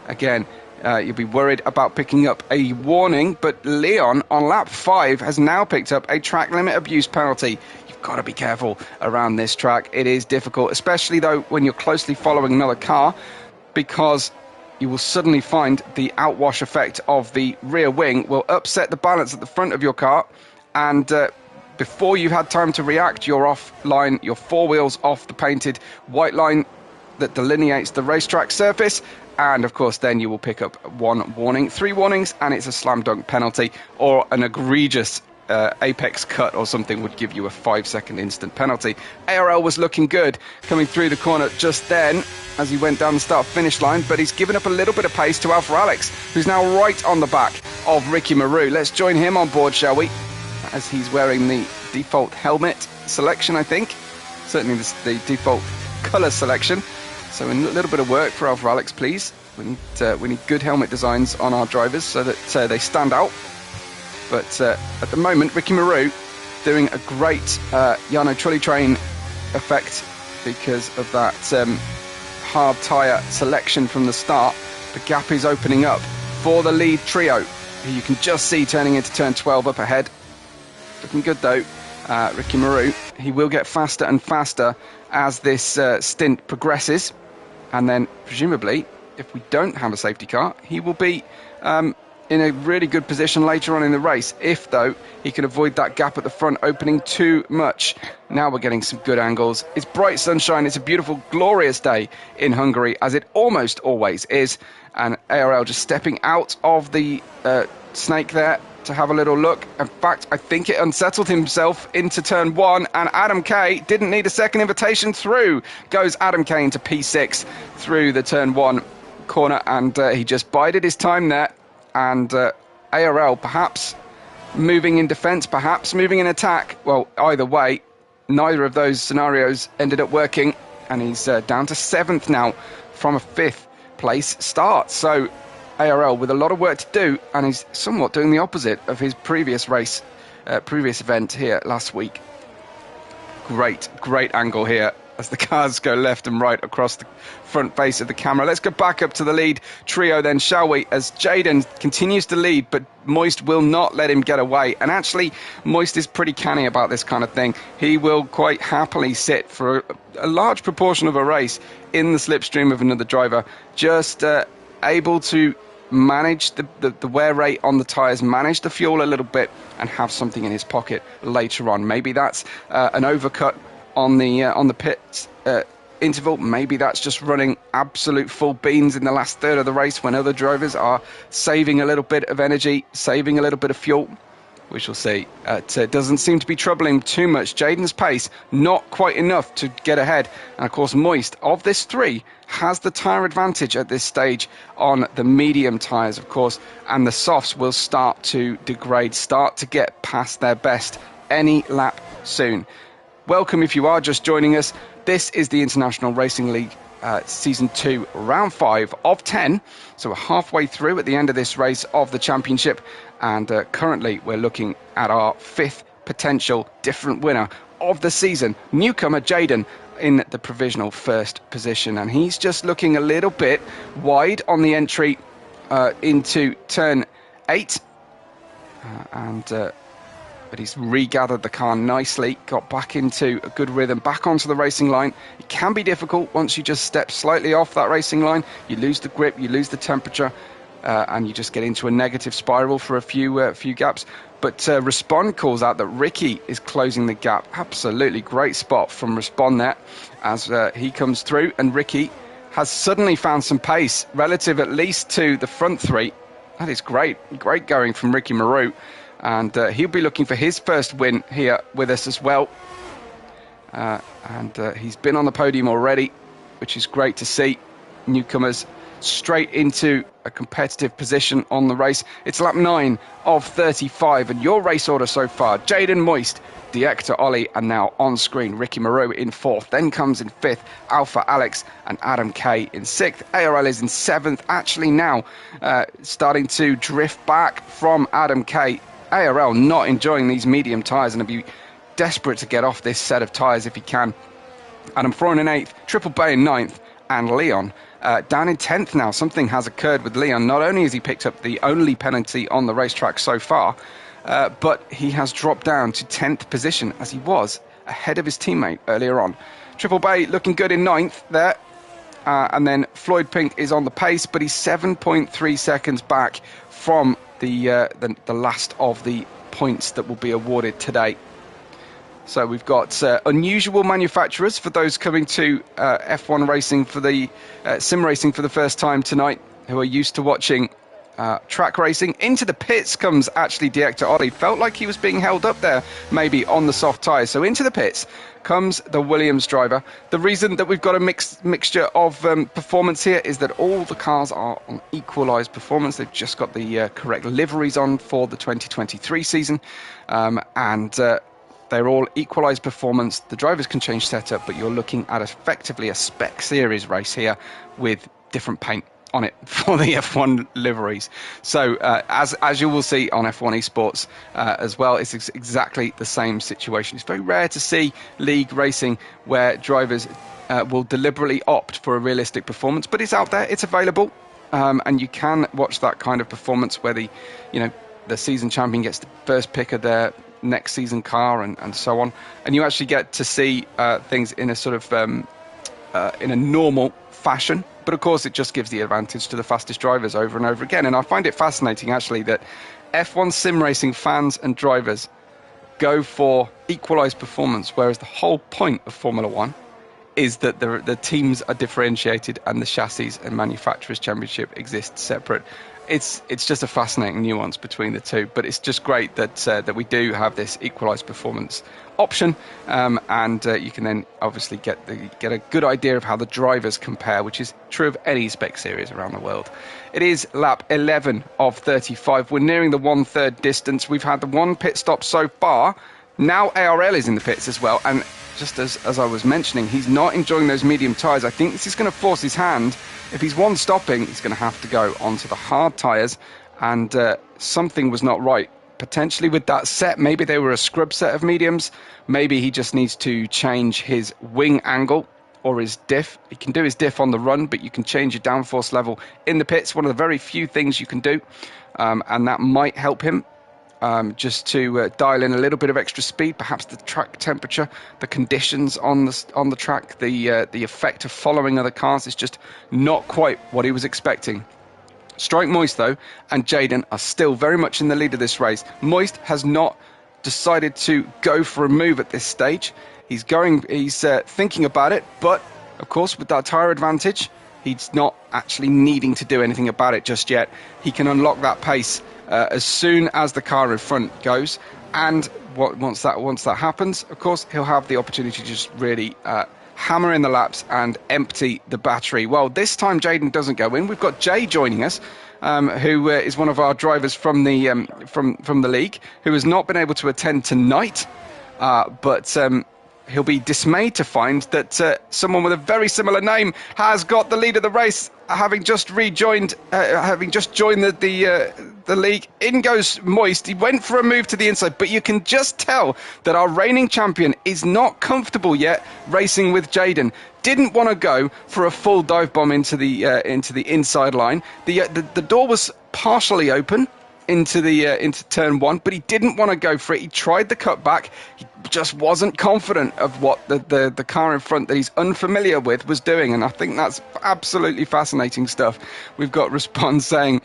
Again, you'll be worried about picking up a warning, but Leon on lap 5 has now picked up a track limit abuse penalty. You've got to be careful around this track. It is difficult, especially though when you're closely following another car, because you will suddenly find the outwash effect of the rear wing will upset the balance at the front of your car, and before you've had time to react, you're offline, your 4 wheels off the painted white line, that delineates the racetrack surface, and of course then you will pick up 1 warning, 3 warnings, and it's a slam dunk penalty, or an egregious apex cut or something would give you a 5-second instant penalty. ARL was looking good coming through the corner just then as he went down the start finish line, but he's given up a little bit of pace to Alpha Alex, who's now right on the back of Ricky Maru. Let's join him on board, shall we, as he's wearing the default helmet selection, I think, certainly the default colour selection. So a little bit of work for Alpha Alex, please. We need good helmet designs on our drivers so that they stand out. But at the moment, Ricky Maru doing a great Jarno Trulli train effect because of that hard tyre selection from the start. The gap is opening up for the lead trio, who you can just see turning into turn 12 up ahead. Looking good though, Ricky Maru. He will get faster and faster as this stint progresses. And then, presumably, if we don't have a safety car, he will be in a really good position later on in the race. If, though, he can avoid that gap at the front opening too much. Now we're getting some good angles. It's bright sunshine. It's a beautiful, glorious day in Hungary, as it almost always is. And ARL just stepping out of the snake there to have a little look. In fact, I think it unsettled himself into turn 1, and Adam Kay didn't need a second invitation. Through goes Adam Kay into P6 through the turn 1 corner, and he just bided his time there. And ARL perhaps moving in defence, perhaps moving in attack. Well, either way, neither of those scenarios ended up working, and he's down to 7th now from a 5th place start. So ARL with a lot of work to do, and he's somewhat doing the opposite of his previous race, previous event here last week. Great angle here as the cars go left and right across the front face of the camera. Let's go back up to the lead trio then, shall we, as Jaden continues to lead, but Moist will not let him get away. And actually, Moist is pretty canny about this kind of thing. He will quite happily sit for a large proportion of a race in the slipstream of another driver, just able to manage the wear rate on the tyres, manage the fuel a little bit, and have something in his pocket later on. Maybe that's an overcut on the pit interval. Maybe that's just running absolute full beans in the last third of the race when other drivers are saving a little bit of energy, saving a little bit of fuel. We shall see. It doesn't seem to be troubling too much. Jaden's pace, not quite enough to get ahead. And of course, Moist, of this 3, has the tyre advantage at this stage on the medium tyres, of course. And the softs will start to degrade, start to get past their best any lap soon. Welcome if you are just joining us. This is the International Racing League Season 2, Round 5 of 10. So we're halfway through at the end of this race of the championship. And currently we're looking at our 5th potential different winner of the season. Newcomer Jaden in the provisional 1st position. And he's just looking a little bit wide on the entry into turn 8. But he's regathered the car nicely, got back into a good rhythm, back onto the racing line. It can be difficult once you just step slightly off that racing line. You lose the grip, you lose the temperature, and you just get into a negative spiral for a few gaps. But Respond calls out that Ricky is closing the gap. Absolutely great spot from Respond there as he comes through. And Ricky has suddenly found some pace, relative at least to the front 3. That is great going from Ricky Maru. And he'll be looking for his first win here with us as well. And he's been on the podium already, which is great to see. Newcomers straight into a competitive position on the race. It's lap 9 of 35, and your race order so far: Jaden Moist, Diector Ollie, and now on screen Ricky Maru in 4th. Then comes in 5th Alpha Alex and Adam Kay in 6th. ARL is in 7th, actually now starting to drift back from Adam Kay. ARL not enjoying these medium tyres and will be desperate to get off this set of tyres if he can. Adam Freund in 8th, Triple Bay in 9th, and Leon down in 10th now. Something has occurred with Leon. Not only has he picked up the only penalty on the racetrack so far, but he has dropped down to 10th position as he was ahead of his teammate earlier on. Triple Bay looking good in 9th there. And then Floyd Pink is on the pace, but he's 7.3 seconds back from the last of the points that will be awarded today. So we've got unusual manufacturers for those coming to F1 racing for the sim racing for the first time tonight, who are used to watching track racing. Into the pits comes actually Director Ollie. Felt like he was being held up there, maybe on the soft tyres. So into the pits comes the Williams driver. The reason that we've got a mixture of performance here is that all the cars are on equalised performance. They've just got the correct liveries on for the 2023 season, and they're all equalised performance. The drivers can change setup, but you're looking at effectively a spec series race here with different paint on it for the F1 liveries. So as you will see on F1 Esports as well, it's exactly the same situation. It's very rare to see league racing where drivers will deliberately opt for a realistic performance, but it's out there, it's available, and you can watch that kind of performance where the season champion gets the first pick of their next season car and so on, and you actually get to see things in a sort of in a normal fashion. But of course, it just gives the advantage to the fastest drivers over and over again. And I find it fascinating, actually, that F1 sim racing fans and drivers go for equalised performance, whereas the whole point of Formula One is that the teams are differentiated and the chassis and manufacturers championship exists separate. It's just a fascinating nuance between the two, but it's just great that we do have this equalised performance option, and you can then obviously get a good idea of how the drivers compare, which is true of any spec series around the world. It is lap 11 of 35. We're nearing the 1/3 distance. We've had the one pit stop so far. Now ARL is in the pits as well, and just as I was mentioning, he's not enjoying those medium tyres. I think this is going to force his hand. If he's one stopping, he's going to have to go onto the hard tyres, and something was not right. Potentially with that set, maybe they were a scrub set of mediums. Maybe he just needs to change his wing angle or his diff. He can do his diff on the run, but you can change your downforce level in the pits. One of the very few things you can do, and that might help him. Just to dial in a little bit of extra speed, perhaps the track temperature, the conditions on the track, the effect of following other cars is just not quite what he was expecting. Strike Moist, though, and Jaden are still very much in the lead of this race. Moist has not decided to go for a move at this stage. He's thinking about it, but of course, with that tyre advantage, he's not actually needing to do anything about it just yet. He can unlock that pace as soon as the car in front goes, and once that happens, of course, he'll have the opportunity to just really hammer in the laps and empty the battery. Well, this time Jaden doesn't go in. We've got Jay joining us, who is one of our drivers from the from the league, who has not been able to attend tonight, but he'll be dismayed to find that someone with a very similar name has got the lead of the race, having just joined the league. In goes Moist. He went for a move to the inside, but you can just tell that our reigning champion is not comfortable yet racing with Jaden. Didn't want to go for a full dive bomb into the inside line. The door was partially open into turn one, but he didn't want to go for it. He tried the cutback. He just wasn't confident of what the car in front that he's unfamiliar with was doing, and I think that's absolutely fascinating stuff. We've got Response saying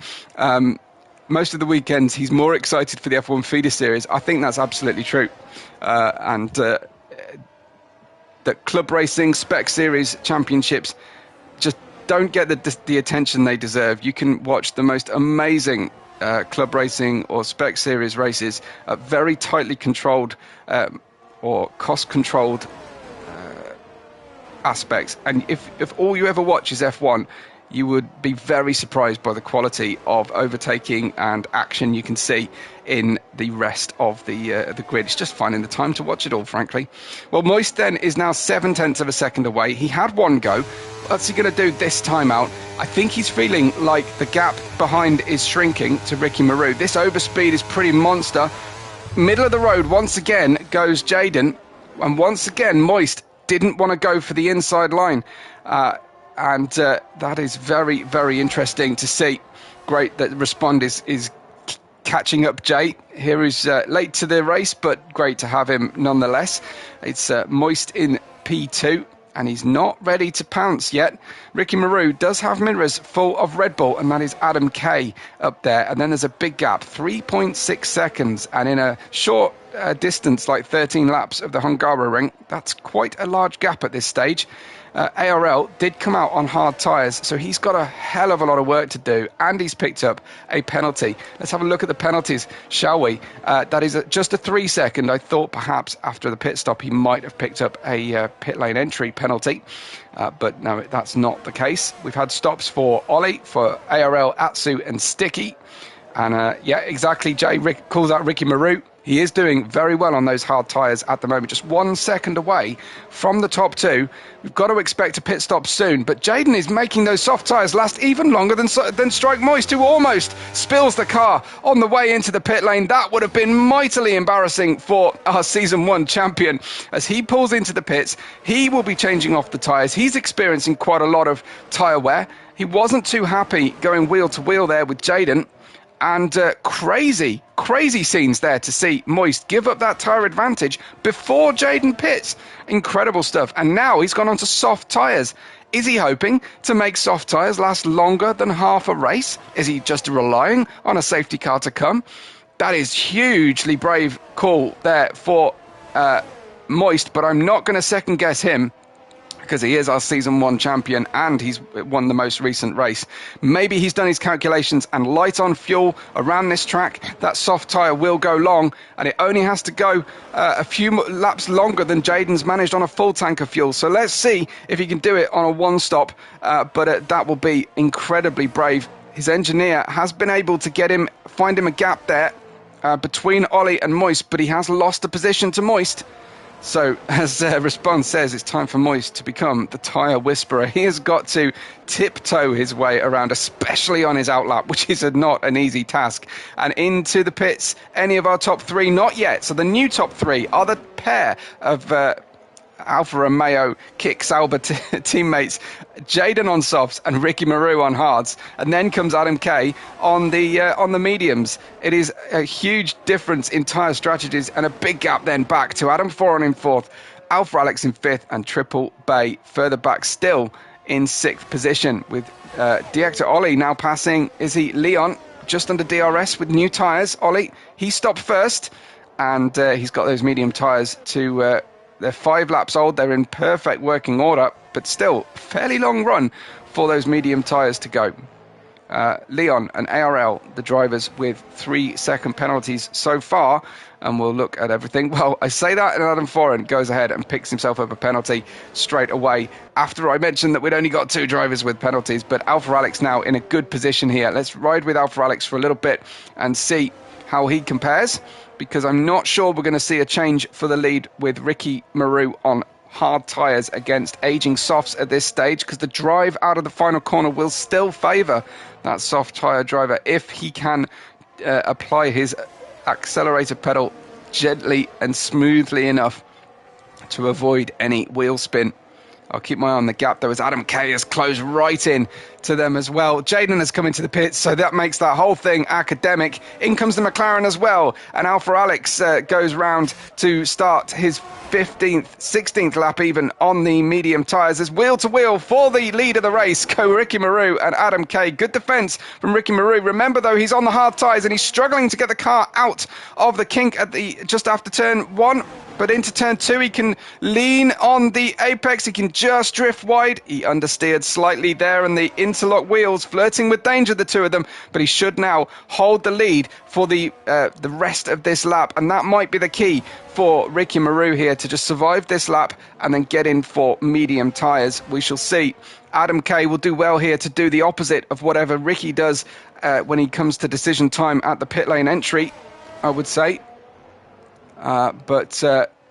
most of the weekends he's more excited for the F1 feeder series. I think that's absolutely true, and that club racing spec series championships just don't get the attention they deserve. You can watch the most amazing club racing or spec series races at very tightly controlled or cost controlled aspects, and if all you ever watch is F1, you would be very surprised by the quality of overtaking and action you can see in the rest of the grid. It's just finding the time to watch it all, frankly. Well, Moist then is now 0.7 of a second away. He had one go. What's he going to do this time out? I think he's feeling like the gap behind is shrinking to Ricky Maru. This overspeed is pretty monster. Middle of the road once again goes Jaden, and once again Moist didn't want to go for the inside line. And that is very, very interesting to see. Great that Respond is catching up Jay. Here is late to the race, but great to have him nonetheless. It's Moist in P2, and he's not ready to pounce yet. Ricky Maru does have mirrors full of Red Bull, and that is Adam Kay up there. And then there's a big gap, 3.6 seconds. And in a short distance, like 13 laps of the Hungaroring. That's quite a large gap at this stage. ARL did come out on hard tyres, so he's got a hell of a lot of work to do, and he's picked up a penalty. Let's have a look at the penalties, shall we? That is just a 3-second. I thought perhaps after the pit stop he might have picked up a pit lane entry penalty, but no, that's not the case. We've had stops for Ollie, for ARL, Atsu and Sticky, and yeah, exactly, Jay calls out Ricky Maru. He is doing very well on those hard tyres at the moment, just 1 second away from the top two. We've got to expect a pit stop soon, but Jayden is making those soft tyres last even longer than Strike Moist, who almost spills the car on the way into the pit lane. That would have been mightily embarrassing for our Season 1 champion. As he pulls into the pits, he will be changing off the tyres. He's experiencing quite a lot of tyre wear. He wasn't too happy going wheel to wheel there with Jayden. And crazy scenes there to see Moist give up that tyre advantage before Jayden pits. Incredible stuff. And now he's gone on to soft tyres. Is he hoping to make soft tyres last longer than half a race? Is he just relying on a safety car to come? That is hugely brave call there for Moist, but I'm not going to second guess him, because he is our Season 1 champion and he's won the most recent race. Maybe he's done his calculations and light on fuel around this track. That soft tyre will go long, and it only has to go a few laps longer than Jayden's managed on a full tank of fuel. So let's see if he can do it on a one-stop, but that will be incredibly brave. His engineer has been able to find him a gap there between Ollie and Moist, but he has lost the position to Moist. So, as Response says, it's time for Moist to become the tyre whisperer. He has got to tiptoe his way around, especially on his outlap, which is not an easy task. And into the pits, any of our top three? Not yet. So the new top three are the pair of Alfa Romeo Kick Sauber teammates, Jayden on softs and Ricky Maru on hards, and then comes Adam Kay on the mediums. It is a huge difference in tyre strategies and a big gap then back to Adam Foran in fourth, Alfa Alex in fifth, and Triple Bay further back still in sixth position, with Director Ollie now passing, is he Leon, just under DRS with new tyres. Ollie, he stopped first, and he's got those medium tyres to they're 5 laps old. They're in perfect working order, but still fairly long run for those medium tyres to go. Leon and ARL, the drivers with 3-second penalties so far, and we'll look at everything. Well, I say that, and Adam Foran goes ahead and picks himself up a penalty straight away after I mentioned that we'd only got 2 drivers with penalties. But Alfa Alex now in a good position here. Let's ride with Alfa Alex for a little bit and see how he compares, because I'm not sure we're going to see a change for the lead with Ricky Maru on hard tyres against aging softs at this stage, because the drive out of the final corner will still favour that soft tyre driver if he can apply his accelerator pedal gently and smoothly enough to avoid any wheel spin. I'll keep my eye on the gap though, as Adam Kay has closed right in to them as well. Jayden has come into the pits, so that makes that whole thing academic. In comes the McLaren as well, and Alfa Alex goes round to start his 15th, 16th lap even on the medium tyres. As wheel to wheel for the lead of the race go Ricky Maru and Adam Kay. Good defence from Ricky Maru. Remember though, he's on the hard tyres and he's struggling to get the car out of the kink at just after turn 1. But into turn 2, he can lean on the apex. He can just drift wide. He understeered slightly there, and the interlock wheels flirting with danger, the two of them. But he should now hold the lead for the rest of this lap. And that might be the key for Ricky Maru here, to just survive this lap and then get in for medium tyres. We shall see. Adam Kay will do well here to do the opposite of whatever Ricky does when he comes to decision time at the pit lane entry, I would say. But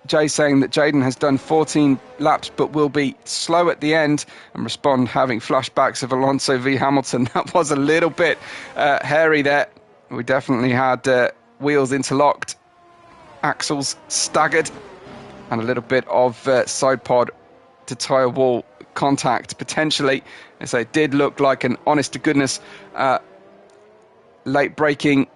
Jay saying that Jayden has done 14 laps but will be slow at the end, and Respond having flashbacks of Alonso v Hamilton. That was a little bit hairy there. We definitely had wheels interlocked, axles staggered, and a little bit of side pod to tyre wall contact potentially. So it did look like an honest to goodness late braking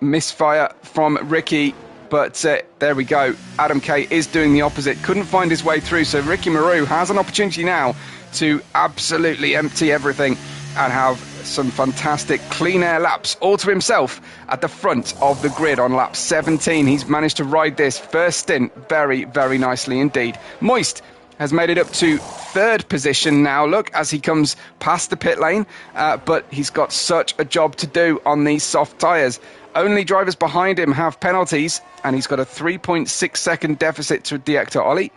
misfire from Ricky. But there we go. Adam Kay is doing the opposite. Couldn't find his way through. So Ricky Maru has an opportunity now to absolutely empty everything and have some fantastic clean air laps all to himself at the front of the grid on lap 17. He's managed to ride this first stint very, very nicely indeed. Moist has made it up to third position now, look, as he comes past the pit lane, but he's got such a job to do on these soft tyres. Only drivers behind him have penalties, and he's got a 3.6 second deficit to Director Ollie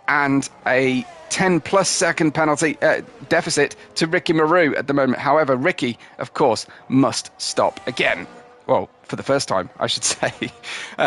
and a 10+ second penalty deficit to Ricky Maru at the moment. However, Ricky, of course, must stop again. Well, for the first time, I should say.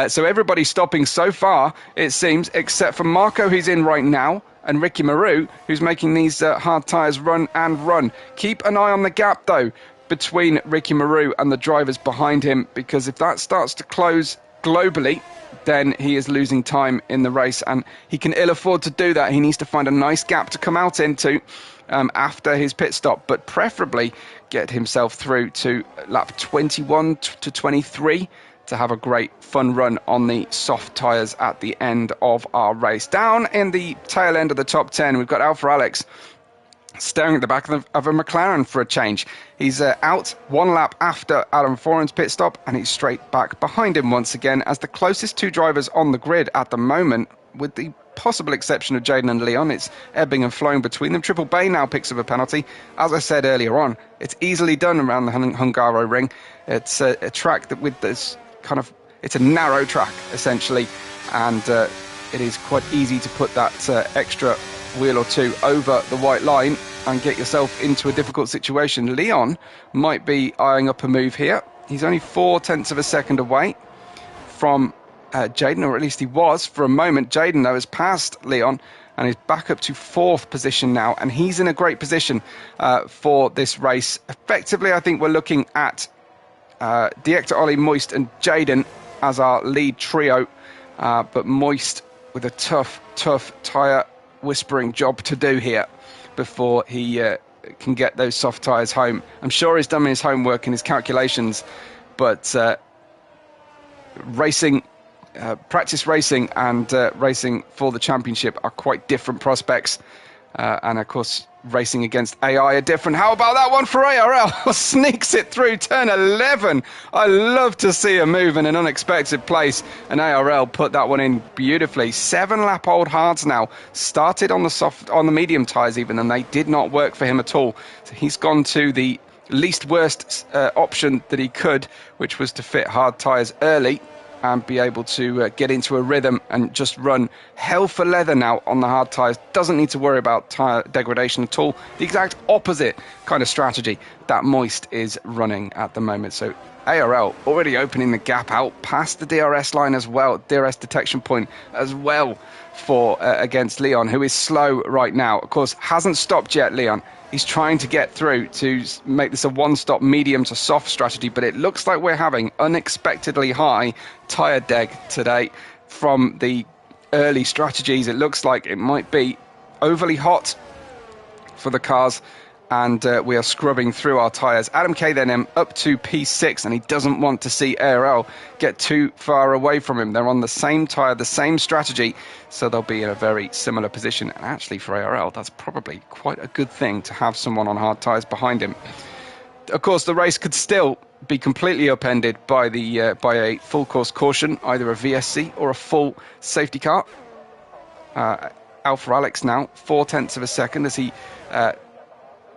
So everybody's stopping so far, it seems, except for Marco, who's in right now, and Ricky Maru, who's making these hard tyres run and run. Keep an eye on the gap, though, between Ricky Maru and the drivers behind him, because if that starts to close globally, then he is losing time in the race, and he can ill afford to do that. He needs to find a nice gap to come out into after his pit stop, but preferably get himself through to lap 21 to 23 to have a great fun run on the soft tyres at the end of our race. Down in the tail end of the top 10, we've got Alpha Alex staring at the back of a McLaren for a change. He's out one lap after Adam Foran's pit stop, and he's straight back behind him once again as the closest two drivers on the grid at the moment, with the possible exception of Jaden and Leon. It's ebbing and flowing between them. Triple Bay now picks up a penalty. As I said earlier on, it's easily done around the Hungaro ring. It's a track that with this kind of, it's a narrow track essentially, and it is quite easy to put that extra wheel or two over the white line and get yourself into a difficult situation. Leon might be eyeing up a move here. He's only 0.4 of a second away from Jaden, or at least he was for a moment. Jaden, though, has passed Leon and is back up to 4th position now, and he's in a great position for this race. Effectively, I think we're looking at Director Ollie, Moist and Jaden as our lead trio, but Moist with a tough tyre whispering job to do here before he can get those soft tyres home. I'm sure he's done his homework and his calculations, but practice racing and racing for the championship are quite different prospects, and of course racing against AI are different. How about that one for ARL? Sneaks it through turn 11. I love to see a move in an unexpected place, and ARL put that one in beautifully. 7-lap old hards now, started on the medium tyres even, and they did not work for him at all. So he's gone to the least worst option that he could, which was to fit hard tyres early and be able to get into a rhythm and just run hell for leather now on the hard tyres. Doesn't need to worry about tyre degradation at all. The exact opposite kind of strategy that Moist is running at the moment. So ARL already opening the gap out past the DRS line as well, DRS detection point as well for against Leon, who is slow right now. Of course, hasn't stopped yet, Leon. He's trying to get through to make this a one-stop medium to soft strategy, but it looks like we're having unexpectedly high tyre deg today from the early strategies. It looks like it might be overly hot for the cars, and we are scrubbing through our tyres. Adam K then up to P6, and he doesn't want to see ARL get too far away from him. They're on the same tyre, the same strategy, so they'll be in a very similar position. And actually for ARL, that's probably quite a good thing to have someone on hard tyres behind him. Of course, the race could still be completely upended by a full course caution, either a VSC or a full safety car. Alpha Alex now 0.4 of a second as he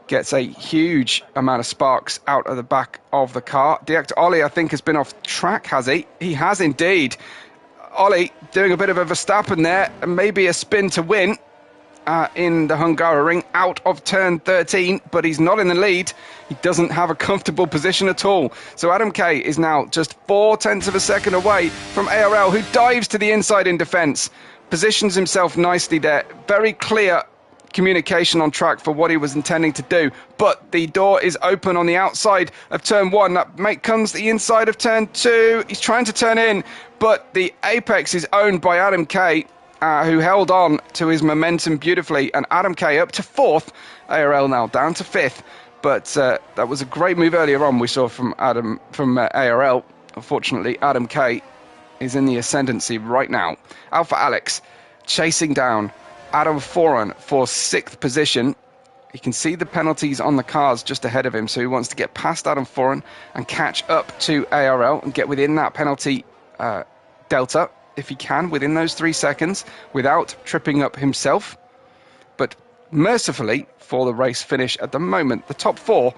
gets a huge amount of sparks out of the back of the car. Director Ollie, I think, has been off track, has he? He has indeed. Ollie doing a bit of a Verstappen there, and maybe a spin to win in the Hungaroring out of turn 13, but he's not in the lead. He doesn't have a comfortable position at all. So Adam K is now just 0.4 of a second away from ARL, who dives to the inside in defence. Positions himself nicely there. Very clear communication on track for what he was intending to do, but the door is open on the outside of turn 1. That comes the inside of turn 2. He's trying to turn in, but the apex is owned by Adam K, who held on to his momentum beautifully, and Adam K up to 4th. ARL now down to 5th, but that was a great move earlier on we saw from ARL. Unfortunately, Adam K is in the ascendancy right now. Alpha Alex chasing down Adam Foran for 6th position. He can see the penalties on the cars just ahead of him, so he wants to get past Adam Foran and catch up to ARL and get within that penalty delta, if he can, within those 3 seconds, without tripping up himself. But mercifully, for the race finish at the moment, the top 4,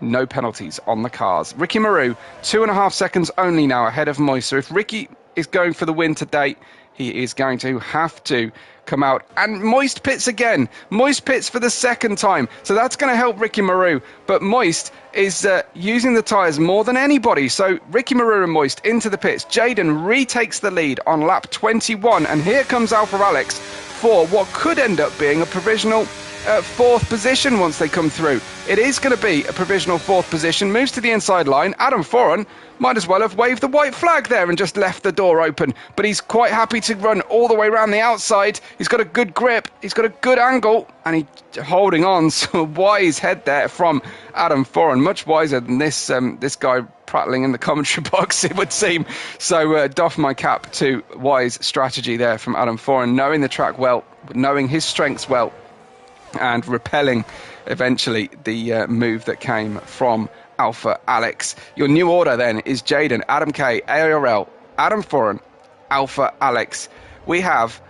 no penalties on the cars. Ricky Maru, 2.5 seconds only now ahead of Moist. So if Ricky is going for the win today, he is going to have to come out. And Moist pits again. Moist pits for the second time. So that's going to help Ricky Maru. But Moist is using the tyres more than anybody. So Ricky Maru and Moist into the pits. Jaden retakes the lead on lap 21. And here comes Alpha Alex for what could end up being a provisional 4th position once they come through. It is going to be a provisional 4th position. Moves to the inside line. Adam Foran might as well have waved the white flag there and just left the door open. But he's quite happy to run all the way around the outside. He's got a good grip. He's got a good angle. And he's holding on. So a wise head there from Adam Foran. Much wiser than this guy prattling in the commentary box, it would seem. So doff my cap to wise strategy there from Adam Foran. Knowing the track well, knowing his strengths well, and repelling eventually the move that came from Alpha Alex. Your new order then is Jaden, Adam K, ARL, Adam Foran, Alpha Alex. We have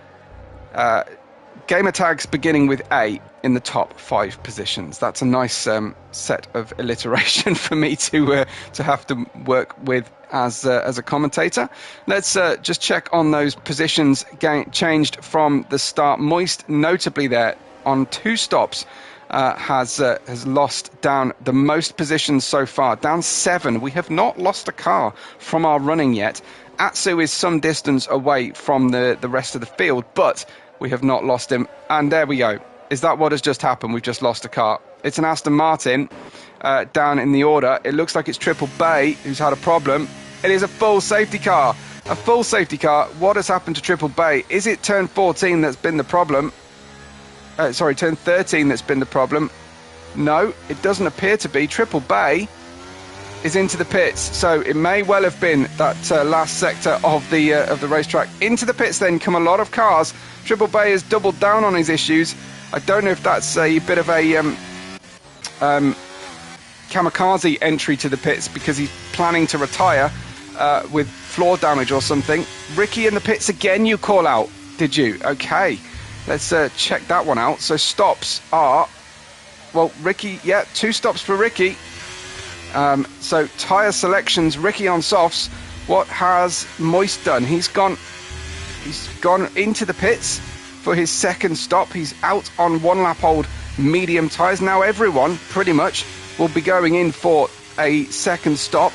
gamer tags beginning with A in the top 5 positions. That's a nice set of alliteration for me to have to work with as a commentator. Let's just check on those positions changed from the start. Moist, notably there, on 2 stops, has lost down the most positions so far, down 7. We have not lost a car from our running yet. Atsu is some distance away from the rest of the field, but we have not lost him. And there we go. Is that what has just happened? We've just lost a car. It's an Aston Martin down in the order. It looks like it's Triple Bay who's had a problem. It is a full safety car. A full safety car. What has happened to Triple Bay? Is it turn 14 that's been the problem? Turn 13 that's been the problem. No, it doesn't appear to be. Triple Bay is into the pits, so it may well have been that last sector of the racetrack. Into the pits then come a lot of cars. Triple Bay has doubled down on his issues. I don't know if that's a bit of a kamikaze entry to the pits because he's planning to retire with floor damage or something. Ricky in the pits again, you call out, did you? Okay. Let's check that one out. So stops are, well, Ricky, yeah, 2 stops for Ricky. So tyre selections, Ricky on softs. What has Moist done? He's gone into the pits for his second stop. He's out on 1 lap old medium tyres. Now everyone, pretty much, will be going in for a second stop.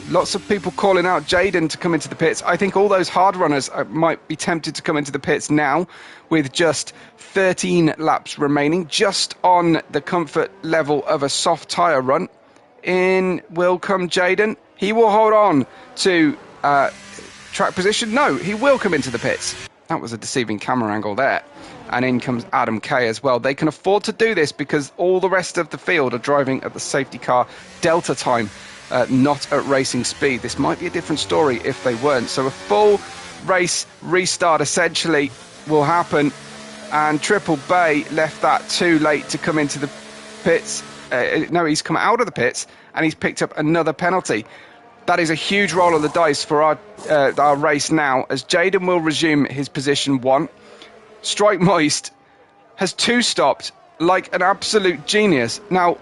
Lots of people calling out Jaden to come into the pits. I think all those hard runners might be tempted to come into the pits now with just 13 laps remaining, just on the comfort level of a soft tyre run. In will come Jaden. He will hold on to track position. No, he will come into the pits. That was a deceiving camera angle there. And in comes Adam K as well. They can afford to do this because all the rest of the field are driving at the safety car delta time. Not at racing speed. This might be a different story if they weren't. So a full race restart essentially will happen, and Triple Bay left that too late to come into the pits. No, he's come out of the pits and he's picked up another penalty. That is a huge roll of the dice for our race now, as Jaden will resume his position 1. Strike Moist has 2 stopped like an absolute genius. Now,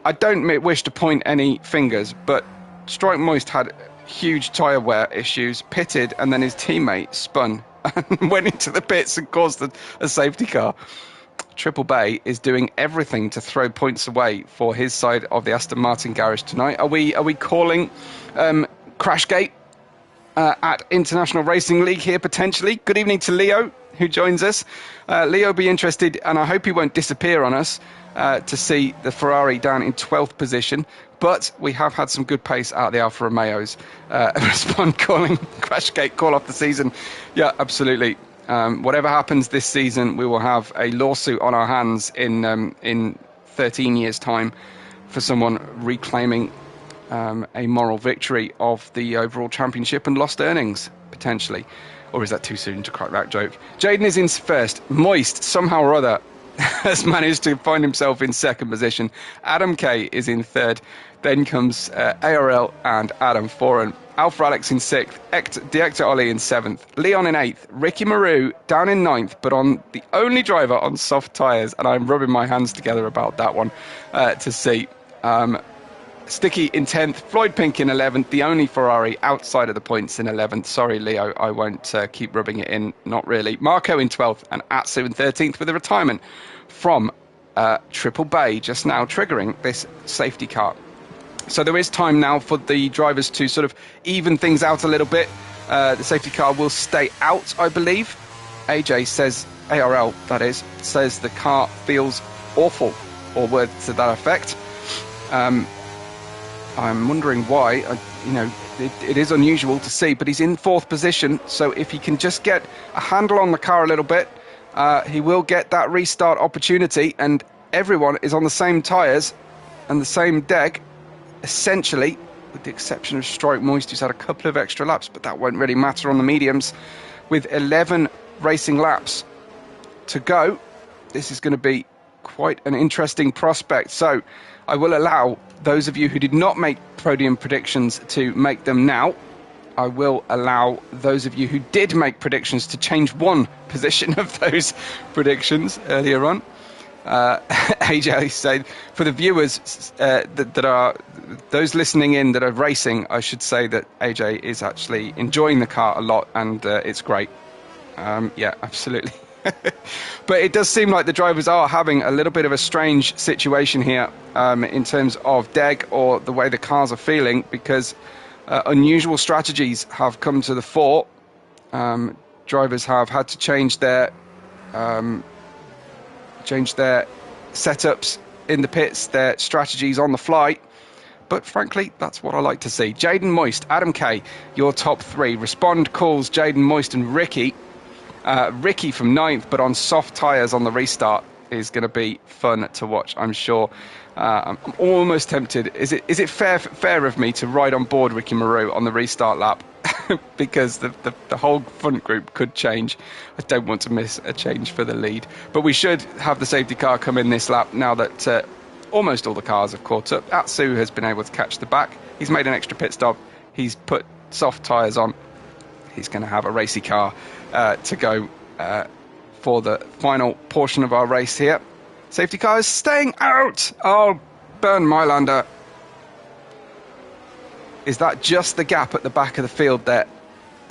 I don't wish to point any fingers, but Strike Moist had huge tyre wear issues, pitted, and then his teammate spun and went into the pits and caused a safety car. Triple Bay is doing everything to throw points away for his side of the Aston Martin garage tonight. Are we calling Crashgate at International Racing League here potentially? Good evening to Leo, who joins us. Leo will be interested, and I hope he won't disappear on us, to see the Ferrari down in 12th position. But we have had some good pace out of the Alfa Romeos. Respond calling Crashgate call off the season. Yeah, absolutely. Whatever happens this season, we will have a lawsuit on our hands in 13 years' time for someone reclaiming a moral victory of the overall championship and lost earnings, potentially. Or is that too soon to crack that joke? Jaden is in first. Moist, somehow or other, has managed to find himself in second position. Adam Kay is in third. Then comes ARL and Adam Foran. Alpha Alex in sixth. Diector Ollie in seventh. Leon in eighth. Ricky Maru down in ninth, but on the only driver on soft tyres. And I'm rubbing my hands together about that one to see. Sticky in 10th, Floyd Pink in 11th, the only Ferrari outside of the points in 11th. Sorry, Leo, I won't keep rubbing it in, not really. Marco in 12th and Atsu in 13th with a retirement from Triple Bay just now triggering this safety car. So there is time now for the drivers to sort of even things out a little bit. The safety car will stay out, I believe. AJ says, ARL that is, says the car feels awful, or words to that effect. I'm wondering why. It is unusual to see, but he's in fourth position. So if he can just get a handle on the car a little bit, he will get that restart opportunity. And everyone is on the same tyres and the same deck, essentially, with the exception of Strike Moist, who's had a couple of extra laps, but that won't really matter on the mediums. With 11 racing laps to go, this is going to be quite an interesting prospect. So I will allow those of you who did not make podium predictions to make them now. I will allow those of you who did make predictions to change one position of those predictions earlier on. AJ said, for the viewers that are, those listening in that are racing, I should say that AJ is actually enjoying the car a lot, and it's great. Yeah, absolutely. But it does seem like the drivers are having a little bit of a strange situation here in terms of DEG or the way the cars are feeling, because unusual strategies have come to the fore. Drivers have had to change their setups in the pits, their strategies on the fly. But frankly, that's what I like to see. Jaden Moist, Adam Kay, your top three. Respond calls Jaden Moist and Ricky. Ricky from 9th, but on soft tyres on the restart, is going to be fun to watch, I'm sure. I'm almost tempted. Is it fair of me to ride on board Ricky Maru on the restart lap? Because the whole front group could change. I don't want to miss a change for the lead. But we should have the safety car come in this lap now that almost all the cars have caught up. Atsu has been able to catch the back. He's made an extra pit stop. He's put soft tyres on. He's going to have a racy car to go for the final portion of our race here. Safety car is staying out. Oh, Bernd Mailander. Is that just the gap at the back of the field there?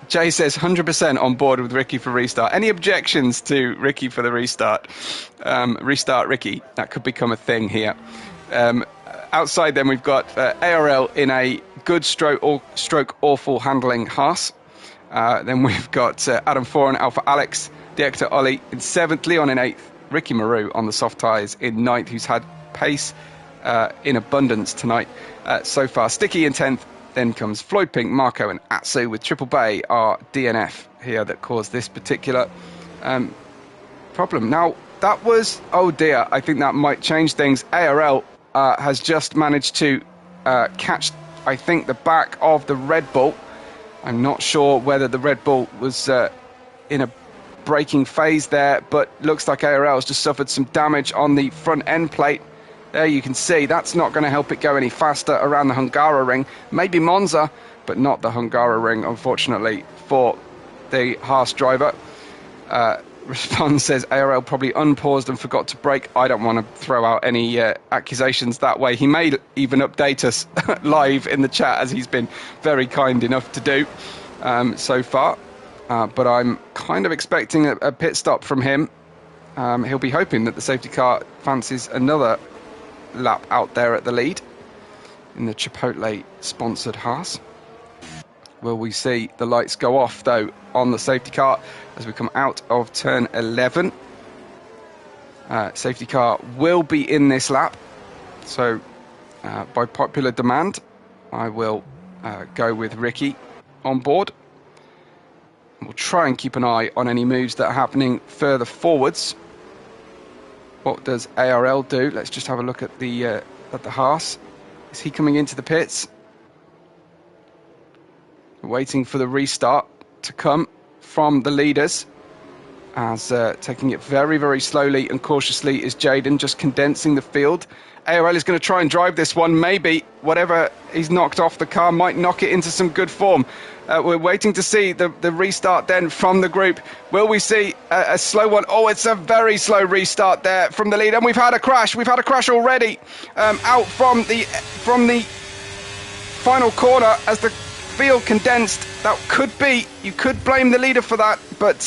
Jay says 100% on board with Ricky for restart. Any objections to Ricky for the restart? Restart Ricky. That could become a thing here. Outside then we've got ARL in a good stroke awful handling Haas. Then we've got Adam Foran, Alpha Alex, Diector Ollie in 7th, Leon in 8th, Ricky Maru on the soft tyres in 9th, who's had pace in abundance tonight so far. Sticky in 10th, then comes Floyd Pink, Marco and Atsu with Triple Bay, our DNF here that caused this particular problem. Now, that was, oh dear, I think that might change things. ARL has just managed to catch, I think, the back of the Red Bull. I'm not sure whether the Red Bull was in a braking phase there, but looks like ARL has just suffered some damage on the front end plate. There you can see that's not going to help it go any faster around the Hungara ring. Maybe Monza, but not the Hungara ring, unfortunately, for the Haas driver. Response says ARL probably unpaused and forgot to brake. I don't want to throw out any accusations that way. He may even update us live in the chat, as he's been very kind enough to do so far. But I'm kind of expecting a pit stop from him. He'll be hoping that the safety car fancies another lap out there at the lead in the Chipotle-sponsored Haas. Will we see the lights go off, though, on the safety car as we come out of turn 11? Safety car will be in this lap. So, by popular demand, I will go with Ricky on board. We'll try and keep an eye on any moves that are happening further forwards. What does ARL do? Let's just have a look at the Haas. Is he coming into the pits? Waiting for the restart to come from the leaders. as taking it very, very slowly and cautiously is Jayden, just condensing the field. ARL is going to try and drive this one. Maybe whatever he's knocked off the car might knock it into some good form. We're waiting to see the restart then from the group. Will we see a slow one? Oh, it's a very slow restart there from the lead. And we've had a crash. We've had a crash already out from the final corner as the field condensed. That could be, you could blame the leader for that, but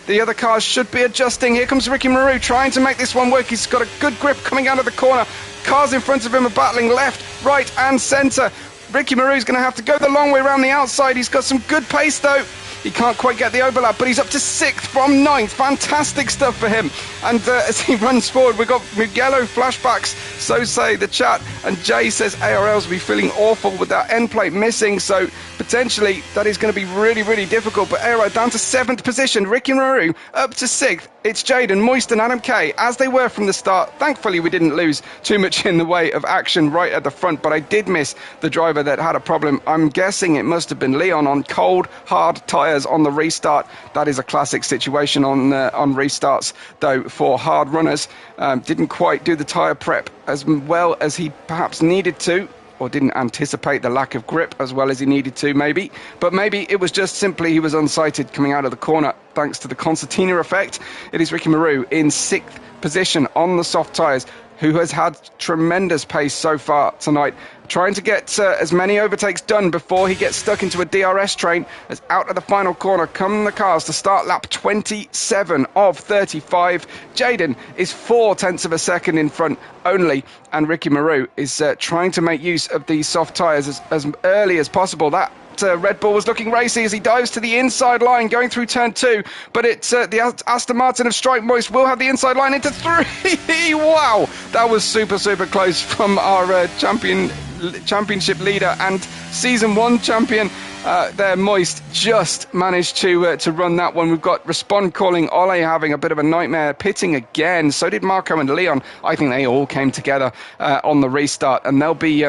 the other cars should be adjusting. Here comes Ricky Maru trying to make this one work. He's got a good grip coming out of the corner. Cars in front of him are battling left, right and centre. Ricky Maru's going to have to go the long way around the outside. He's got some good pace though. He can't quite get the overlap, but he's up to 6th from 9th. Fantastic stuff for him. And as he runs forward, we've got Mugello flashbacks, so say the chat. And Jay says ARLs will be feeling awful with that end plate missing. So potentially that is going to be really, really difficult. But ARL down to 7th position. Ricky Maru up to 6th. It's Jayden, Moist and Adam Kay, as they were from the start. Thankfully, we didn't lose too much in the way of action right at the front, but I did miss the driver that had a problem. I'm guessing it must have been Leon on cold, hard tyres on the restart. That is a classic situation on restarts, though, for hard runners. Didn't quite do the tyre prep as well as he perhaps needed to, or didn't anticipate the lack of grip as well as he needed to, maybe. But maybe it was just simply he was unsighted coming out of the corner, thanks to the concertina effect. It is Ricky Maru in 6th position on the soft tyres, who has had tremendous pace so far tonight, trying to get as many overtakes done before he gets stuck into a DRS train. As out of the final corner come the cars to start lap 27 of 35. Jayden is 0.4 of a second in front only, and Ricky Maru is trying to make use of these soft tyres as early as possible. That Red Bull was looking racy as he dives to the inside line going through turn 2, but it's the Aston Martin of Strike Moist will have the inside line into 3. Wow, that was super close from our championship leader and season 1 champion there. Moist just managed to run that one. We've got Respond calling Ole having a bit of a nightmare, pitting again. So did Marco and Leon. I think they all came together on the restart, and they'll be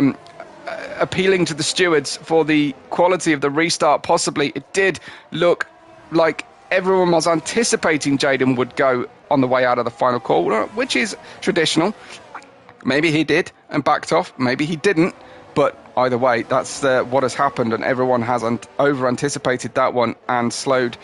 appealing to the stewards for the quality of the restart. Possibly it did look like everyone was anticipating Jayden would go on the way out of the final corner, which is traditional. Maybe he did and backed off, maybe he didn't, but either way, that's what has happened, and everyone has over-anticipated that one and slowed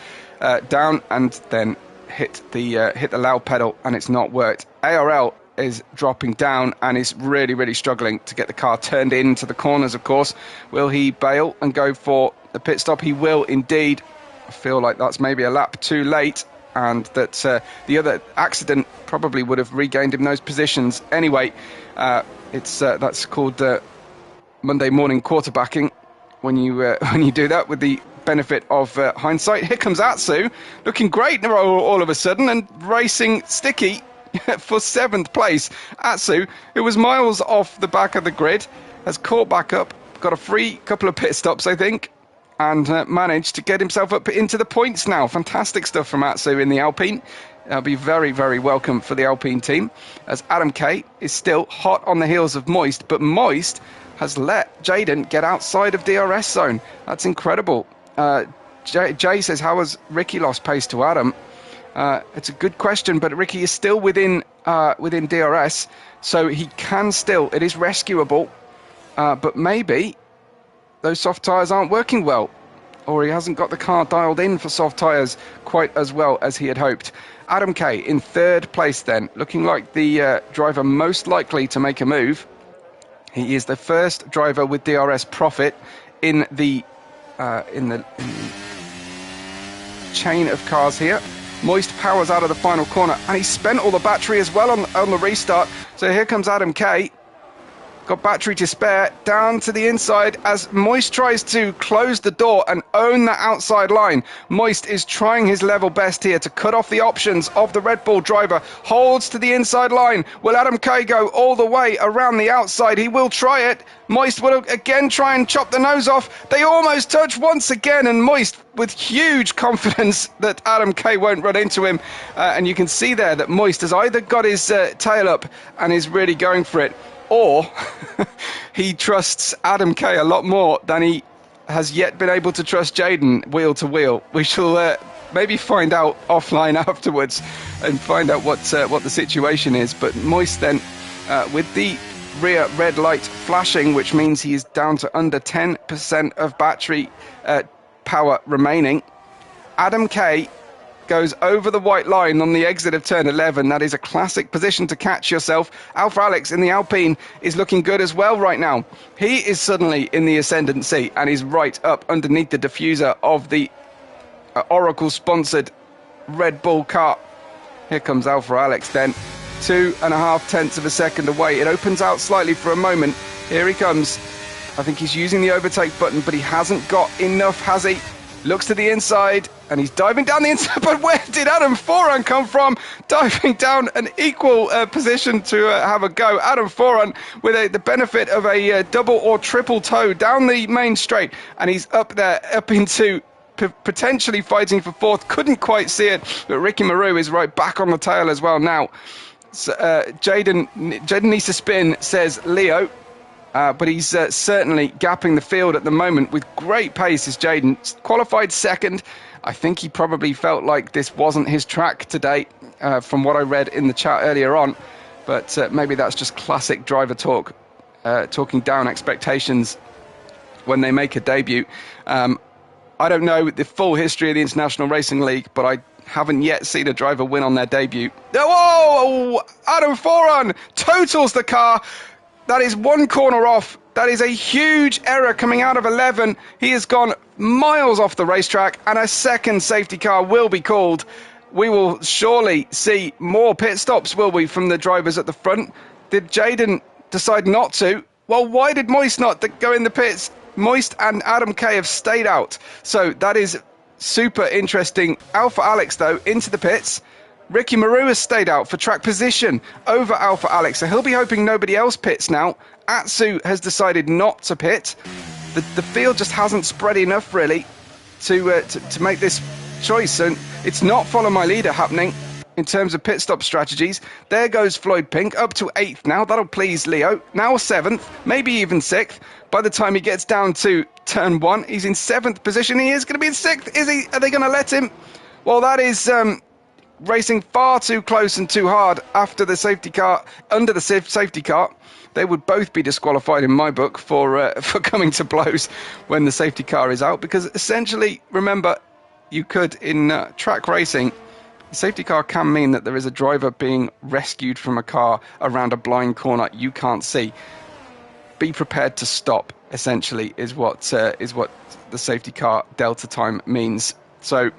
down and then hit the loud pedal, and it's not worked. ARL is dropping down and is really struggling to get the car turned into the corners, of course. Will he bail and go for the pit stop? He will indeed. I feel like that's maybe a lap too late, and that the other accident probably would have regained him those positions anyway. That's called Monday morning quarterbacking when you do that with the benefit of hindsight. Here comes Atsu, looking great all of a sudden and racing sticky for 7th place. Atsu, who was miles off the back of the grid, has caught back up, got a free couple of pit stops, I think, and managed to get himself up into the points now. Fantastic stuff from Atsu in the Alpine. That'll be very welcome for the Alpine team, as Adam Kay is still hot on the heels of Moist, but Moist has let Jayden get outside of DRS zone. That's incredible. Jay says, how has Ricky lost pace to Adam? It's a good question, but Ricky is still within DRS, so he can still, it is rescuable, but maybe those soft tyres aren't working well, or he hasn't got the car dialed in for soft tyres quite as well as he had hoped. Adam Kay in 3rd place then, looking like the driver most likely to make a move. He is the first driver with DRS profit in the chain of cars here. Moist powers out of the final corner, and he spent all the battery as well on the restart. So here comes Adam Kay. Got battery to spare, down to the inside as Moist tries to close the door and own that outside line. Moist is trying his level best here to cut off the options of the Red Bull driver. Holds to the inside line. Will Adam Kay go all the way around the outside? He will try it. Moist will again try and chop the nose off. They almost touch once again, and Moist with huge confidence that Adam Kay won't run into him. And you can see there that Moist has either got his tail up and is really going for it, or he trusts Adam Kay a lot more than he has yet been able to trust Jayden wheel to wheel. We shall maybe find out offline afterwards and find out what the situation is. But Moist then with the rear red light flashing, which means he is down to under 10% of battery power remaining. Adam Kay goes over the white line on the exit of turn 11. That is a classic position to catch yourself. Alpha Alex in the Alpine is looking good as well right now. He is suddenly in the ascendancy and is right up underneath the diffuser of the Oracle-sponsored Red Bull car. Here comes Alpha Alex then. 2.5 tenths of a second away. It opens out slightly for a moment. Here he comes. I think he's using the overtake button, but he hasn't got enough, has he? Looks to the inside, and he's diving down the inside. But where did Adam Foran come from? Diving down an equal position to have a go. Adam Foran with the benefit of a double or triple toe down the main straight, and he's up there, up into potentially fighting for fourth. Couldn't quite see it, but Ricky Maru is right back on the tail as well now. So, Jaden needs to spin, says Leo. But he's certainly gapping the field at the moment with great pace. Is Jaden qualified second? I think he probably felt like this wasn't his track today, from what I read in the chat earlier on. But maybe that's just classic driver talk, talking down expectations when they make a debut. I don't know the full history of the International Racing League, but I haven't yet seen a driver win on their debut. Oh, Adam Foran totals the car. That is one corner off. That is a huge error coming out of 11. He has gone miles off the racetrack, and a second safety car will be called. We will surely see more pit stops, will we, from the drivers at the front? Did Jaden decide not to? Well, why did Moist not go in the pits? Moist and Adam Kay have stayed out. So that is super interesting. Alpha Alex, though, into the pits. Ricky Maru has stayed out for track position over Alpha Alex, so he'll be hoping nobody else pits now. Atsu has decided not to pit. The field just hasn't spread enough, really, to make this choice. And it's not follow my leader happening in terms of pit stop strategies. There goes Floyd Pink, up to 8th now. That'll please Leo. Now 7th, maybe even 6th. By the time he gets down to turn 1, he's in 7th position. He is going to be in 6th. Is he? Are they going to let him? Well, that is racing far too close and too hard after the safety car, under the safety car. They would both be disqualified in my book for coming to blows when the safety car is out, because essentially, remember, you could, in track racing, the safety car can mean that there is a driver being rescued from a car around a blind corner you can't see. Be prepared to stop, essentially, is what the safety car delta time means. So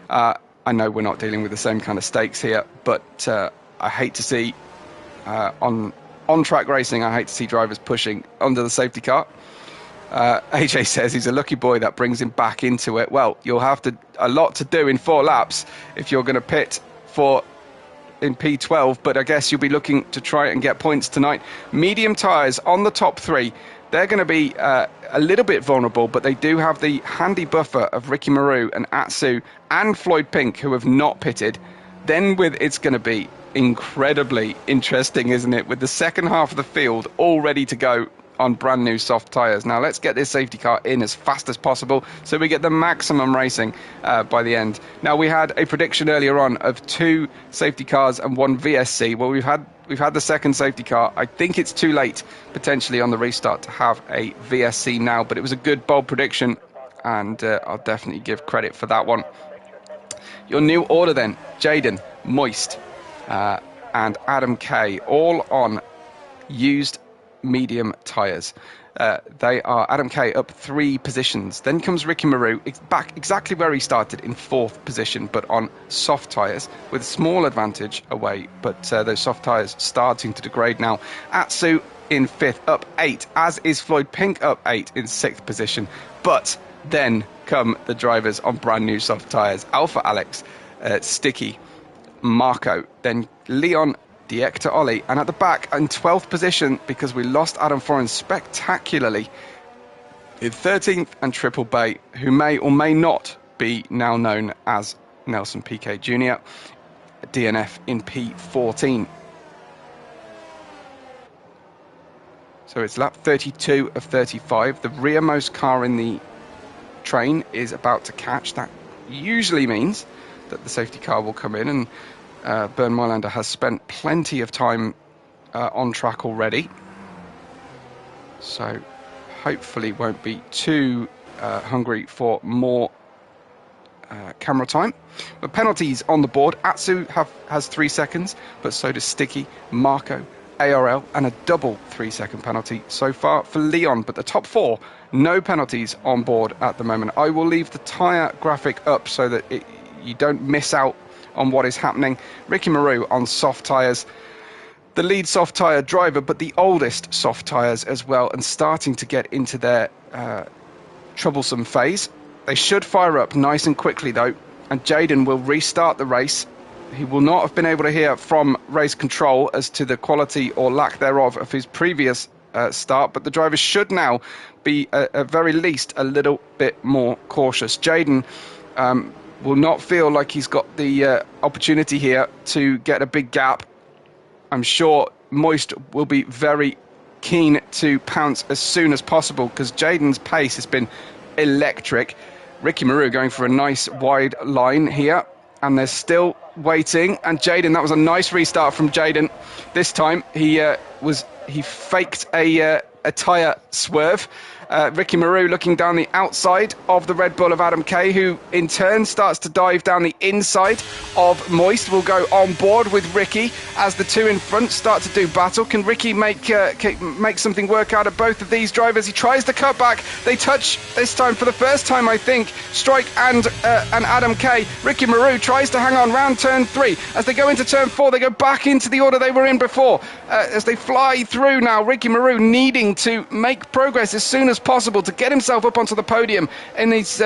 I know we're not dealing with the same kind of stakes here, but I hate to see on track racing, I hate to see drivers pushing under the safety car. AJ says he's a lucky boy that brings him back into it. Well, you'll have a lot to do in 4 laps if you're going to pit in P12, but I guess you'll be looking to try and get points tonight. Medium tyres on the top 3. They're going to be a little bit vulnerable, but they do have the handy buffer of Ricky Maru and Atsu and Floyd Pink, who have not pitted. Then it's going to be incredibly interesting, isn't it, with the second half of the field all ready to go on brand new soft tyres. Now let's get this safety car in as fast as possible so we get the maximum racing by the end. Now we had a prediction earlier on of 2 safety cars and 1 VSC. Well, we've had the second safety car. I think it's too late potentially on the restart to have a VSC now, but it was a good bold prediction, and I'll definitely give credit for that one. Your new order then: Jaden, Moist and Adam Kay, all on used medium tyres. They are Adam Kay up 3 positions. Then comes Ricky Maru, back exactly where he started, in 4th position, but on soft tyres with small advantage away. But those soft tyres starting to degrade now. Atsu in 5th, up 8, as is Floyd Pink, up 8 in 6th position. But then come the drivers on brand new soft tyres. Alpha Alex, Sticky, Marco, then Leon, Diekta Ollie, and at the back in 12th position, because we lost Adam Foran spectacularly, in 13th and Triple Bay, who may or may not be now known as Nelson Piquet Jr., DNF in P14. So it's lap 32 of 35. The rearmost car in the train is about to catch. That usually means that the safety car will come in, and Bernd Mailander has spent plenty of time on track already, so hopefully won't be too hungry for more camera time. But penalties on the board. Atsu has 3 seconds, but so does Sticky, Marco, ARL, and a double 3-second penalty so far for Leon. But the top 4, no penalties on board at the moment. I will leave the tyre graphic up so that you don't miss out on what is happening. Ricky Maru on soft tyres, the lead soft tyre driver, but the oldest soft tyres as well, and starting to get into their troublesome phase. They should fire up nice and quickly though, and Jaden will restart the race. He will not have been able to hear from race control as to the quality or lack thereof of his previous start, but the drivers should now be at very least a little bit more cautious. Jaden will not feel like he's got the opportunity here to get a big gap. I'm sure Moist will be very keen to pounce as soon as possible because Jaden's pace has been electric. Ricky Maru going for a nice wide line here, and they're still waiting. And Jaden, that was a nice restart from Jaden. This time he faked a tyre swerve. Ricky Maru looking down the outside of the Red Bull of Adam Kay, who in turn starts to dive down the inside of Moist. Will go on board with Ricky as the two in front start to do battle. Can Ricky make something work out of both of these drivers? He tries to cut back. They touch this time for the first time, I think. Strike and Adam Kay. Ricky Maru tries to hang on round turn 3. As they go into turn 4, they go back into the order they were in before. As they fly through now, Ricky Maru needing to make progress as soon as possible to get himself up onto the podium in these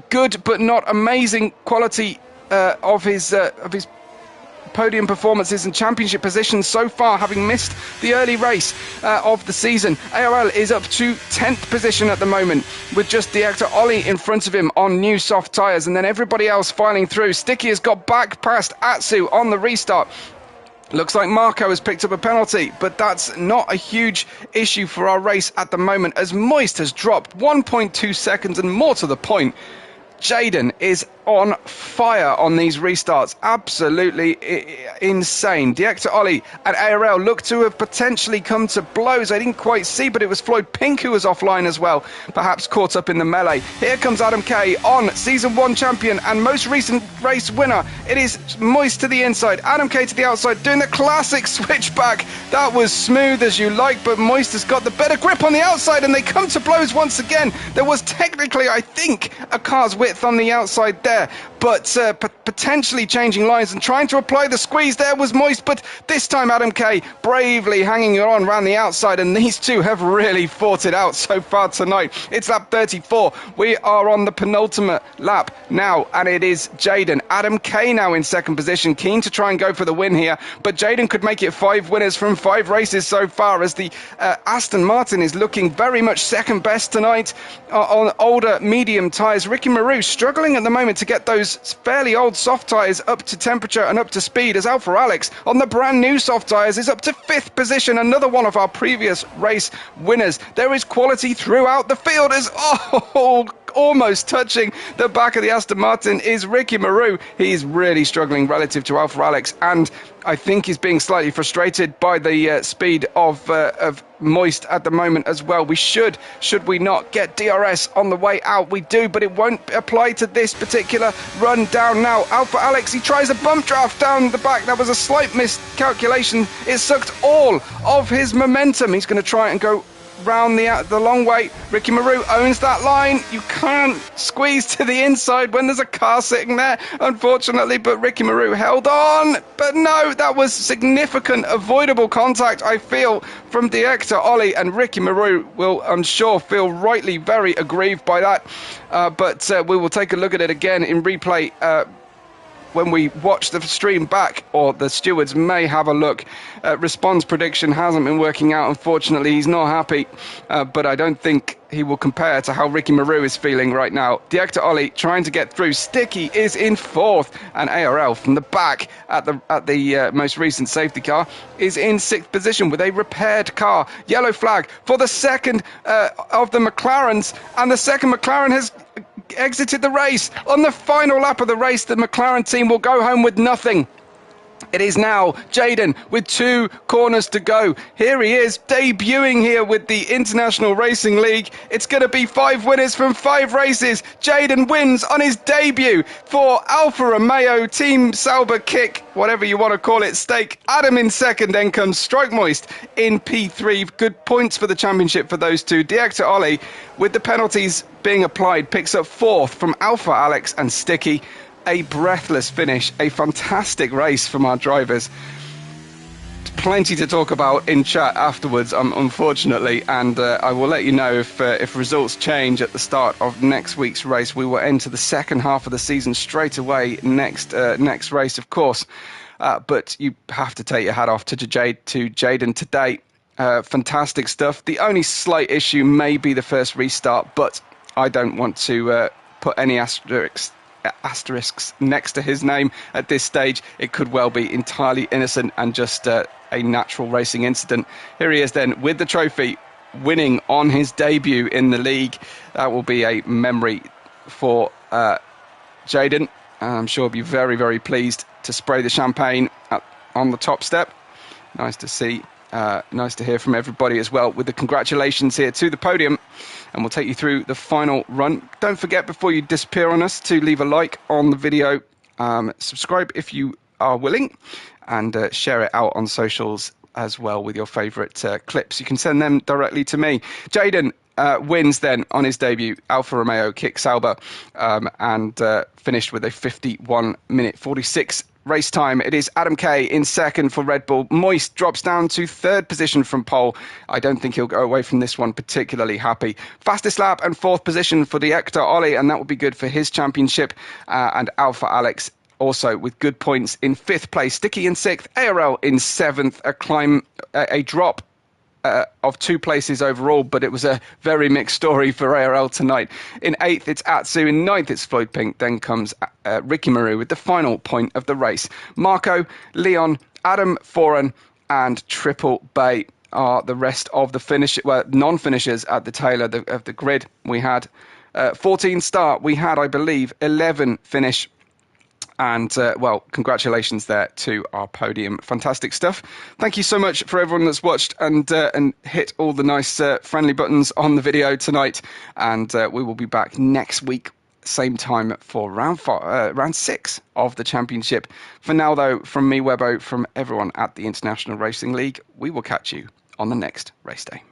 good but not amazing quality of his podium performances and championship positions so far, having missed the early race of the season. ARL is up to 10th position at the moment, with just Director Ollie in front of him on new soft tyres, and then everybody else filing through. Sticky has got back past Atsu on the restart. Looks like Marco has picked up a penalty, but that's not a huge issue for our race at the moment, as Moist has dropped 1.2 seconds, and more to the point, Jaden is on fire on these restarts. Absolutely insane. Director Ollie and ARL look to have potentially come to blows. I didn't quite see, but it was Floyd Pink who was offline as well, perhaps caught up in the melee. Here comes Adam Kay on Season 1 champion and most recent race winner. It is Moist to the inside, Adam Kay to the outside, doing the classic switchback. That was smooth as you like, but Moist has got the better grip on the outside, and they come to blows once again. There was technically, I think, a car's width on the outside there, but potentially changing lines and trying to apply the squeeze there was Moist, but this time Adam Kay bravely hanging on around the outside, and these two have really fought it out so far tonight. It's lap 34. We are on the penultimate lap now, and it is Jaden. Adam Kay now in second position, keen to try and go for the win here, but Jaden could make it 5 winners from 5 races so far, as the Aston Martin is looking very much second best tonight on older medium tyres. Ricky Maru struggling at the moment to get those fairly old soft tyres up to temperature and up to speed, as Alpha Alex on the brand new soft tyres is up to 5th position, another one of our previous race winners. There is quality throughout the field, as almost touching the back of the Aston Martin is Ricky Maru. He's really struggling relative to Alpha Alex, and I think he's being slightly frustrated by the speed of Moist at the moment as well. We should we not get DRS on the way out? We do, but it won't apply to this particular run down now. Alpha Alex, he tries a bump draft down the back. That was a slight miscalculation. It sucked all of his momentum. He's going to try and go round the long way. Ricky Maru owns that line. You can't squeeze to the inside when there's a car sitting there, unfortunately, but Ricky Maru held on. But no, that was significant avoidable contact, I feel, from Director Ollie, and Ricky Maru will, I'm sure, feel rightly very aggrieved by that, but we will take a look at it again in replay when we watch the stream back, or the stewards may have a look. Respon's prediction hasn't been working out, unfortunately. He's not happy, but I don't think he will compare to how Ricky Maru is feeling right now. Director Ollie trying to get through. Sticky is in 4th, and ARL from the back at the most recent safety car is in 6th position with a repaired car. Yellow flag for the second of the McLarens, and the second McLaren has exited the race. On the final lap of the race, the McLaren team will go home with nothing. It is now Jayden with 2 corners to go. Here he is, debuting here with the International Racing League. It's going to be 5 winners from 5 races. Jayden wins on his debut for Alfa Romeo Team Sauber Kick, whatever you want to call it, stake. Adam in second, then comes Strike Moist in P3. Good points for the championship for those two. Director Ollie, with the penalties being applied, picks up 4th from Alpha Alex and Sticky. A breathless finish, a fantastic race from our drivers. Plenty to talk about in chat afterwards, unfortunately, and I will let you know if results change at the start of next week's race. We will enter the second half of the season straight away next race, of course. But you have to take your hat off to Jayden today. Fantastic stuff. The only slight issue may be the first restart, but I don't want to put any asterisks next to his name at this stage. It could well be entirely innocent and just a natural racing incident. Here he is then with the trophy, winning on his debut in the league. That will be a memory for Jayden. I'm sure he'll be very, very pleased to spray the champagne on the top step. Nice to see. Nice to hear from everybody as well with the congratulations here to the podium, and we'll take you through the final run. Don't forget, before you disappear on us, to leave a like on the video, subscribe if you are willing, and share it out on socials as well with your favourite clips. You can send them directly to me. Jayden wins then on his debut, Alfa Romeo Kick Sauber, and finished with a 51-minute 46 race time. It is Adam Kay in second for Red Bull. Moist drops down to 3rd position from pole. I don't think he'll go away from this one particularly happy. Fastest lap and 4th position for the Director Ollie, and that will be good for his championship. And Alpha Alex also with good points in 5th place. Sticky in 6th, ARL in 7th. A drop of 2 places overall, but it was a very mixed story for ARL tonight. In 8th, it's Atsu. In 9th, it's Floyd Pink. Then comes Ricky Maru with the final point of the race. Marco, Leon, Adam Foran, and Triple Bay are the rest of the non-finishers at the tail of the grid. We had 14 start. We had, I believe, 11 finish. And, congratulations there to our podium. Fantastic stuff. Thank you so much for everyone that's watched and hit all the nice friendly buttons on the video tonight. And we will be back next week, same time for round 6 of the championship. For now, though, from me, Webbo, from everyone at the International Racing League, we will catch you on the next race day.